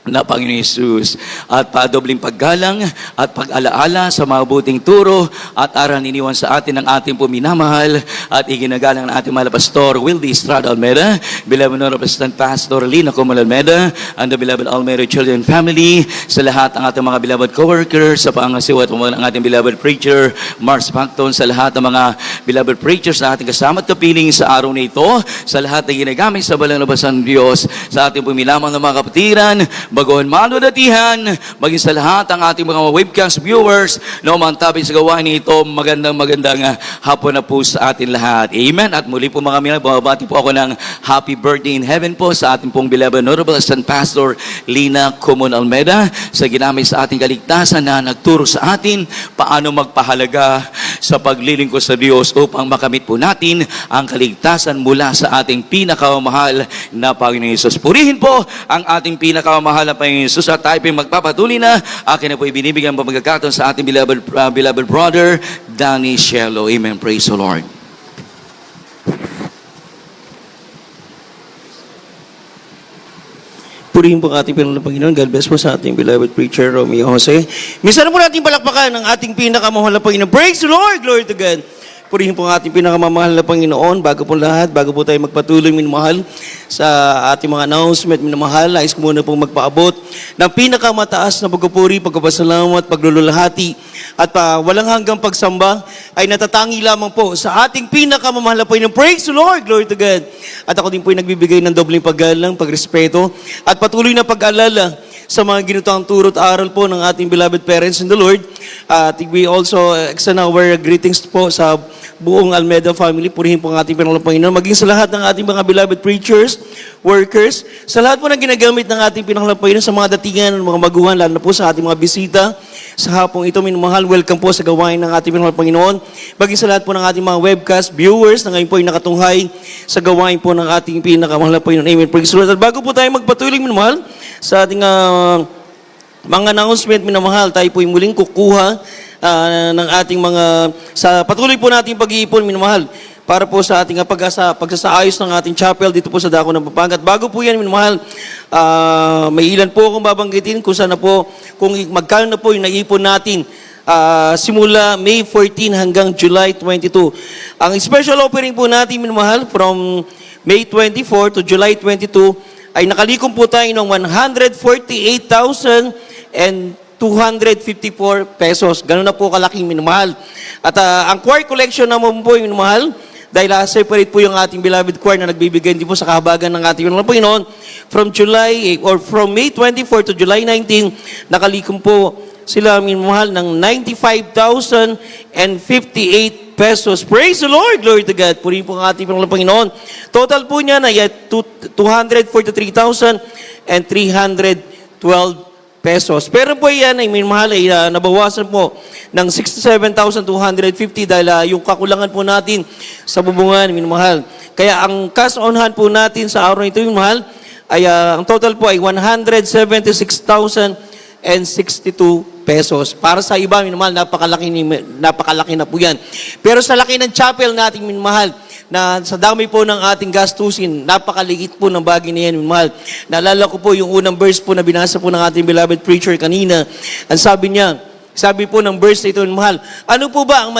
Speaker 6: na Panginoon Jesus, at padobling paggalang at pag-alaala sa mabuting turo at aral iniwan sa atin ng ating puminamahal at iginagalang ng ating mahal na Pastor Wildy Estrada Almeida, beloved Honorable Assistant Pastor Lina Comal Almeida, and the beloved Almeida Children Family, sa lahat ng ating mga beloved co-workers, sa pangasiwat ng ating beloved preacher Mars Pacton, sa lahat ng mga beloved preachers na ating kasama at kapiling sa araw na ito, sa lahat na ginagamit sa balang labasan ng Diyos, sa ating puminamang ng mga kapatiran, bagoon manudatihan, maging sa lahat ang ating mga webcast viewers na umantabi sa gawain nito, magandang hapon na po sa atin lahat. Amen. At muli po mga minamahal, bumabati po ako ng happy birthday in heaven po sa ating pong beloved Honorable Assistant Pastor Lina Comal Almeida, sa ginamit sa ating kaligtasan na nagturo sa atin paano magpahalaga sa paglilingkod sa Diyos upang makamit po natin ang kaligtasan mula sa ating pinakamahal na Panginoon Jesus. Purihin po ang ating pinakamahal na Panginoon Jesus, at tayo po magpapatuloy na. Akin na po ibinibigyan ang pagkakataon sa ating beloved brother Danny Shelo. Amen. Praise the Lord.
Speaker 7: Purihin po ang ating Panginoon Panginoon. God bless po sa ating beloved preacher Romeo Jose. Minsan na po natin palakpakan ang ating pinakamahal na Panginoon. Praise the Lord! Glory to God! Purihin po ang ating pinakamamahal na Panginoon. Bago po lahat, bago po tayo magpatuloy, minamahal, sa ating mga announcement, minamahal, nais ko muna pong magpaabot ng pinakamataas na pagpupuri, pagpapasalamat, paglululahati, at walang hanggang pagsamba ay natatangi lamang po sa ating pinakamamahal na Panginoon. Praise the Lord! Glory to God! At ako din po ay nagbibigay ng dobling paggalang, pagrespeto, at patuloy na pag-alala sa mga ginutang turot aral po ng ating beloved parents in the Lord. At we also extend our greetings po sa buong Almeida family. Purihin po ang ating Panginoon. Maging sa lahat ng ating mga beloved preachers, workers, sa lahat po ng ginagamit ng ating Panginoon, sa mga datingan, mga maguhan, lalo na po sa ating mga bisita. Sa hapong ito, minamahal, welcome po sa gawain ng ating Panginoon. Maging sa lahat po ng ating mga webcast viewers na ngayon po ay nakatunghay sa gawain po ng ating pinakamahal na Panginoon. Amen. Praise the Lord. At bago po tayo magpatuloy, minamahal, sa ating mga announcement, minamahal, tayo po ay muling kukuha ng ating patuloy po natin pag-iipon, minamahal, para po sa ating pagsasaayos ng ating chapel dito po sa Dako ng Pampanga. At bago po yan, minamahal, may ilan po akong babanggitin kung saan na po, kung magkano na po yung naipon natin simula May 14 hanggang July 22. Ang special offering po natin, minamahal, from May 24 to July 22, ay nakalikom po tayo ng 148,254 pesos. Ganun na po kalaking minamahal. At ang choir collection naman po yung minamahal, dahil separate po yung ating beloved choir na nagbibigay din po sa kahabagan ng ating Panginoon. From May 24 to July 19, nakalikom po sila minamahal ng 95,058 pesos. Praise the Lord! Glory to God! Purihin po ang ating Panginoon. Total po niya na 243,312 pesos. Pero po yan ay minamahal ay nabawasan po ng 67,250 dahil yung kakulangan po natin sa bubungan, minamahal. Kaya ang cash on hand po natin sa araw nito, minamahal, ay ang total po ay 176,062 pesos. Para sa iba, minamahal, napakalaki na po yan. Pero sa laki ng chapel nating minamahal, na sa dami po ng ating gastusin, napakaliit po ng bagay na yan, minamahal. Naalala ko po yung unang verse po na binasa po ng ating beloved preacher kanina. Ang sabi po ng verse ito, minamahal, ano po ba ang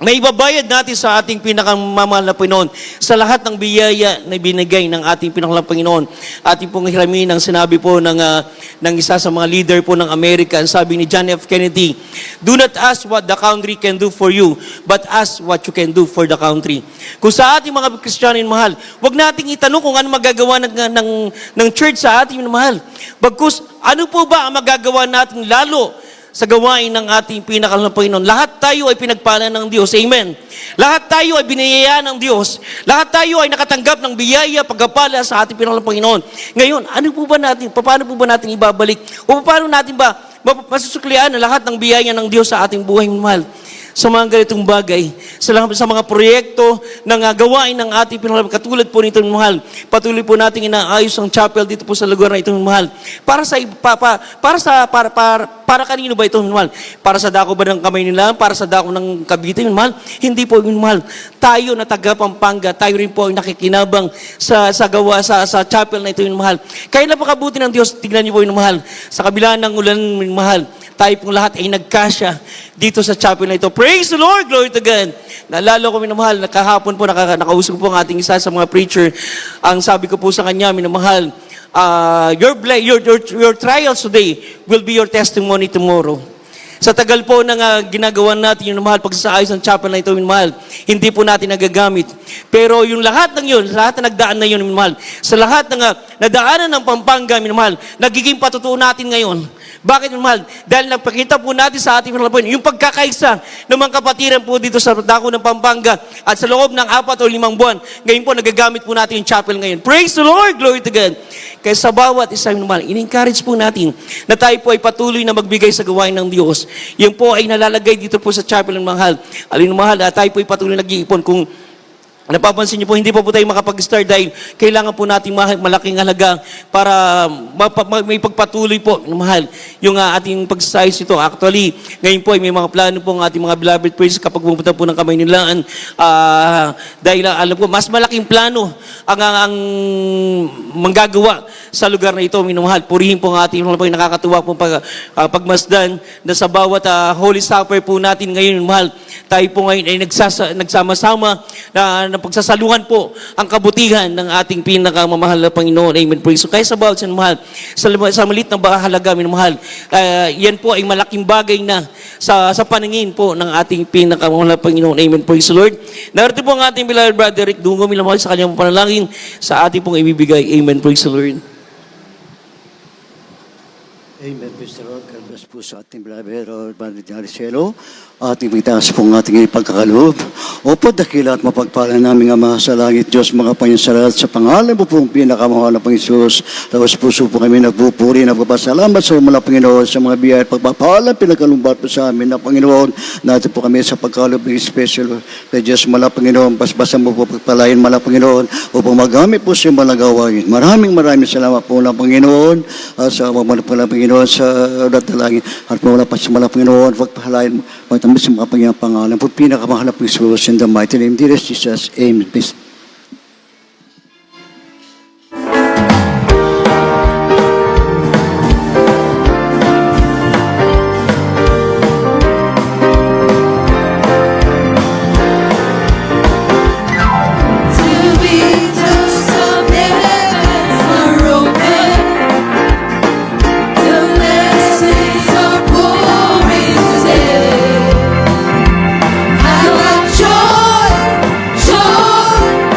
Speaker 7: may ibabayad natin sa ating pinakamamahal na Panginoon sa lahat ng biyaya na binigay ng ating pinakamamahal na Panginoon. Ating pong hiramin ang sinabi po ng isa sa mga leader po ng Amerika. Ang sabi ni John F. Kennedy, do not ask what the country can do for you, but ask what you can do for the country. Kung sa ating mga Kristiyano mahal, wag nating itanong kung ano magagawa ng church sa ating mahal. Bagkus, ano po ba ang magagawa natin lalo
Speaker 8: sa gawain ng ating pinakalang Panginoon. Lahat tayo ay pinagpala ng Diyos. Amen. Lahat tayo ay biniyayaan ng Diyos. Lahat tayo ay nakatanggap ng biyaya, pagkapala sa ating pinakalang Panginoon. Ngayon, paano po ba natin ibabalik? O paano natin ba masusuklian ang lahat ng biyaya ng Diyos sa ating buhay, mahal? Sa mga ganitong bagay, sa mga proyekto ng gawain ng ating pinakalang, katulad po nito, mahal. Patuloy po natin inaayos ang chapel dito po sa lugar na ito, mahal. Para kanino ba ito, mahal? Para sa dako ba ng kamay nila? Para sa dako ng Cavite, mahal? Hindi po, mahal. Tayo na taga Pampanga, tayo rin po ay nakikinabang sa chapel na ito, mahal. Kaya napakabuti ng Diyos, tignan niyo po, mahal. Sa kabila ng ulan, mahal, tayo pong lahat ay nagkasya dito sa chapel na ito. Praise the Lord! Glory to God! Naalala ko, minamahal, nakahapon po, nakausap po ang ating isa sa mga preacher. Ang sabi ko po sa kanya, minamahal, your trials today will be your testimony tomorrow. Sa tagal po ng ginagawa natin yung mahal, pagsasaayos ng chapel na ito, mahal, hindi po natin nagagamit. Pero yung lahat ng yun, lahat na nagdaan na yun, mahal, sa lahat ng nadaanan ng Pampanga, mahal, nagiging patutuo natin ngayon. Bakit, mahal? Dahil nagpakita po natin sa ating mga yung pagkakaisa ng mga kapatiran po dito sa dako ng Pampanga at sa loob ng 4 o 5 buwan, ngayon po nagagamit po natin yung chapel ngayon. Praise the Lord! Glory to God! Kaya sa bawat isa, mahal, in-encourage po natin na tayo po ay patuloy na magbigay sa gawain ng Diyos. Yung po ay nalalagay dito po sa chapel ng mahal. Alin mahal, tayo po ay patuloy nag-iipon. Kung napapansin niyo po, hindi po tayo makapag-start dahil kailangan po nating malaking halaga para may pagpatuloy po, mahal, yung ating pagsasayos ito. Actually, ngayon po ay may mga plano po ang ating mga beloved priests kapag pumunta po ng kamay nilaan. Dahil alam ko, mas malaking plano ang manggagawa sa lugar na ito, minumahal. Purihin po ang ating mga nakakatuwa po pagmasdan na sa bawat Holy Supper po natin ngayon, mahal. Tayo po ngayon ay nagsama-sama na pagsasaluhan po ang kabutihan ng ating pinakamamahal na Panginoon. Amen. Praise. So, kaya sa bawat mahal, sa maliit na halaga, minamahal, yan po ay malaking bagay na sa paningin po ng ating pinakamamahal na Panginoon. Amen. Praise the Lord. Narito po ang ating beloved brother Rick Dungo, minamahal sa kanyang panalangin sa ating pong ibibigay. Amen. Praise the Lord.
Speaker 2: Amen. Praise the Lord. God bless po sa ating beloved Lord, Brother Jaricelo. Ating itaas pong ating ipagkakaloob. Opo, dakila at mapagpala namin Ama sa langit, Diyos, mga Panginoon, sa pangalan po pong pinakamahal na Panginoon. Tapos puso po kami nagpupuri, nagpapasalamat sa mga Panginoon, sa mga biyaya at pagpapala, pinagkalumbat po sa amin na Panginoon. Natin po kami sa pagkaloob ng special kay Diyos, mala Panginoon, basbasan mo po pagpalain, mala Panginoon, upang magamit po sa mga gawain. Maraming salamat po na Panginoon, sa mga Panginoon, sa datalangin, at mula pa sa mga Panginoon, pagpahalain mo, sa mga Panginoon pangalan po, pinakamahal na Panginoon, in the mighty name of Jesus. Amen. Peace.
Speaker 9: Joy, joy,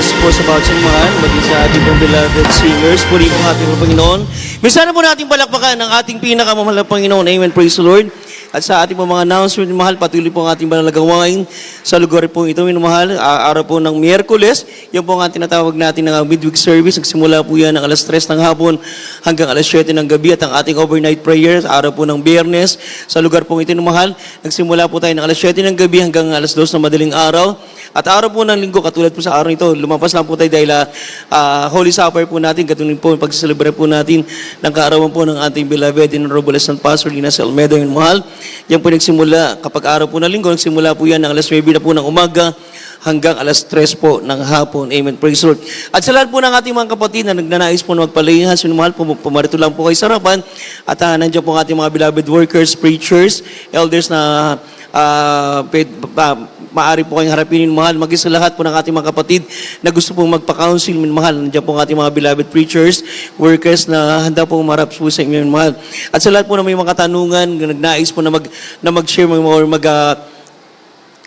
Speaker 8: blessings po sa bawat sinumahal, maging sa ating pong beloved singers. Puri po ang ating mga Panginoon. Minsan na po natin palakpakan ang ating pinakamamahal na Panginoon. Amen. Praise the Lord. At sa ating pong mga announcement, mahal, patuloy po ang ating banal na gawain sa lugar po ito, minumahal. Araw po ng Miyerkules, yan po ang tinatawag natin ng midweek service. Nagsimula po yan ng alas 3 ng hapon hanggang alas 7 ng gabi. At ang ating overnight prayers, araw po ng Biyernes, sa lugar po ito, minumahal. Nagsimula po tayo ng alas 7 ng gabi hanggang alas 2 ng madaling araw. At araw po ng linggo, katulad po sa araw ito, lumampas lang po tayo dahil Holy Supper po natin, katulad po pag-celebrate po natin ng kaarawan po ng ating beloved and honorable San Pastor Lina Almeida, minumahal. Yan po nagsimula, kapag araw po ng linggo, nagsimula po yan ng alas 9 na po ng umaga hanggang alas 3 po ng hapon. Amen. Praise the Lord. At sa lahat po ng ating mga kapatid na nagnanais po na magpalihas, minumahal po, pumarito lang po kayo sa harapan. At nandiyan po ang ating mga beloved workers, preachers, elders na maaari po kayong harapin, minumahal. Maging sa lahat po ng ating mga kapatid na gusto pong magpa-counsel, minumahal. Nandiyan po ang ating mga beloved preachers, workers na handa pong marap po sa inyo, minumahal. At sa lahat po na may mga katanungan, nagnais po na mag-share or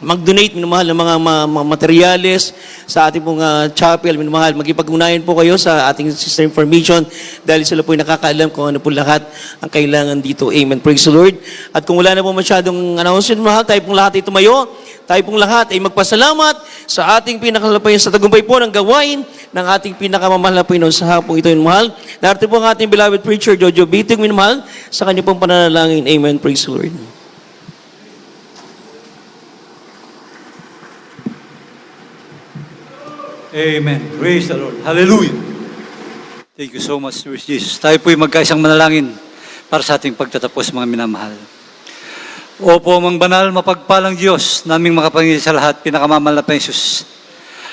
Speaker 8: mag-donate, minumahal, ng mga materyales sa ating pong chapel, minumahal. Magipag-unayan po kayo sa ating sister information dahil sila po ay nakakaalam kung ano po lahat ang kailangan dito. Amen. Praise the Lord. At kung wala na po masyadong announcement, minumahal, tayo pong lahat ay tumayo. Tayo pong lahat ay magpasalamat sa ating pinakalapayan sa tagumpay po ng gawain ng ating pinakamamahal na Panginoon sa hapong ito, minumahal. Narito po ang ating beloved preacher, Jojo Biting, minumahal, sa kanya pong pananalangin. Amen. Praise the Lord.
Speaker 9: Amen. Praise the Lord. Hallelujah. Thank you so much, Lord Jesus. Tayo po'y magkaisang manalangin para sa ating pagtatapos, mga minamahal. Opo, mang banal, mapagpalang Diyos, naming makapangyarihan sa lahat, pinakamamahal na Jesus.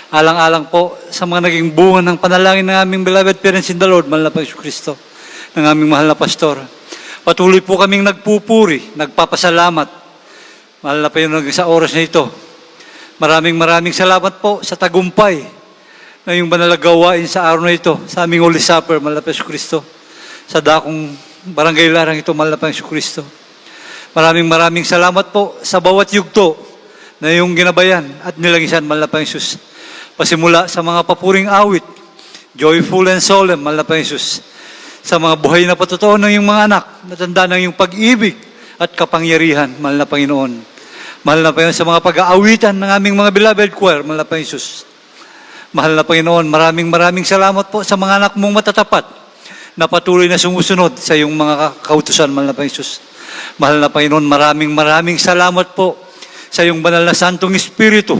Speaker 9: Alang-alang po sa mga naging bunga ng panalangin ng aming beloved parents in the Lord, mahal na Panginoon Kristo, ng aming mahal na pastor. Patuloy po kaming nagpupuri, nagpapasalamat, mahal na Panginoon, sa oras na ito. Maraming salamat po sa tagumpay na yung banal na gawain sa araw na ito, sa aming Holy Supper, mahal na Panginoon Kristo, sa dakong barangay Larang ito, mahal na Panginoon Kristo. Maraming salamat po sa bawat yugto na yung ginabayan at nilagisan, mahal na Panginoon Jesus. Pasimula sa mga papuring awit, joyful and solemn, mahal na Panginoon Jesus. Sa mga buhay na patotoo ng iyong mga anak, natanda ng iyong pag-ibig at kapangyarihan, mahal na Panginoon. Mahal na Panginoon, sa mga pag-aawitan ng aming mga beloved choir, mahal na Panginoon Jesus. Mahal na Panginoon, maraming salamat po sa mga anak mong matatapat na patuloy na sumusunod sa iyong mga kautusan, mahal na Panginoon Jesus. Mahal na Panginoon, maraming salamat po sa iyong banal na Santong Espiritu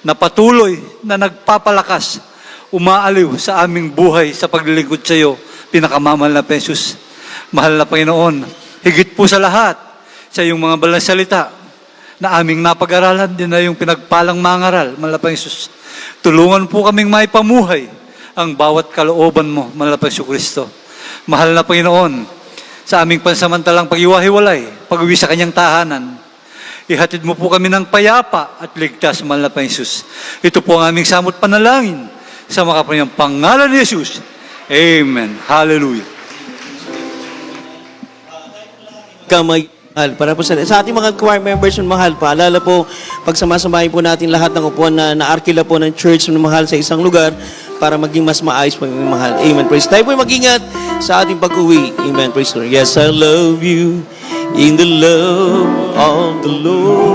Speaker 9: na patuloy na nagpapalakas, umaaliw sa aming buhay sa paglilingkod sa iyo, pinakamamahal na Panginoon Jesus. Mahal na Panginoon, higit po sa lahat, sa iyong mga banal na salita na aming napag-aralan din na yung pinagpalang mangaral, mahal na Panginoon Jesus. Tulungan po kaming maipamuhay ang bawat kalooban mo, mahal na Panginoon Kristo. Mahal na Panginoon, sa aming pansamantalang pag-iwahiwalay, pag-uwi sa kanyang tahanan, ihatid mo po kami ng payapa at ligtas, mahal na Panginoon Jesus. Ito po ang aming samot panalangin sa makapangyang pangalan ni Jesus. Amen. Hallelujah.
Speaker 8: Kamay mahal. Para po sa ating mga choir members, mahal, paalala po, pagsamasamahin po natin lahat ng upuan na naarkila po ng church, mahal, sa isang lugar para maging mas maayos po yung mahal. Amen. Praise. Tayo po mag-ingat sa ating pag-uwi. Amen. Praise the Lord. Yes, I love you in the love of the Lord.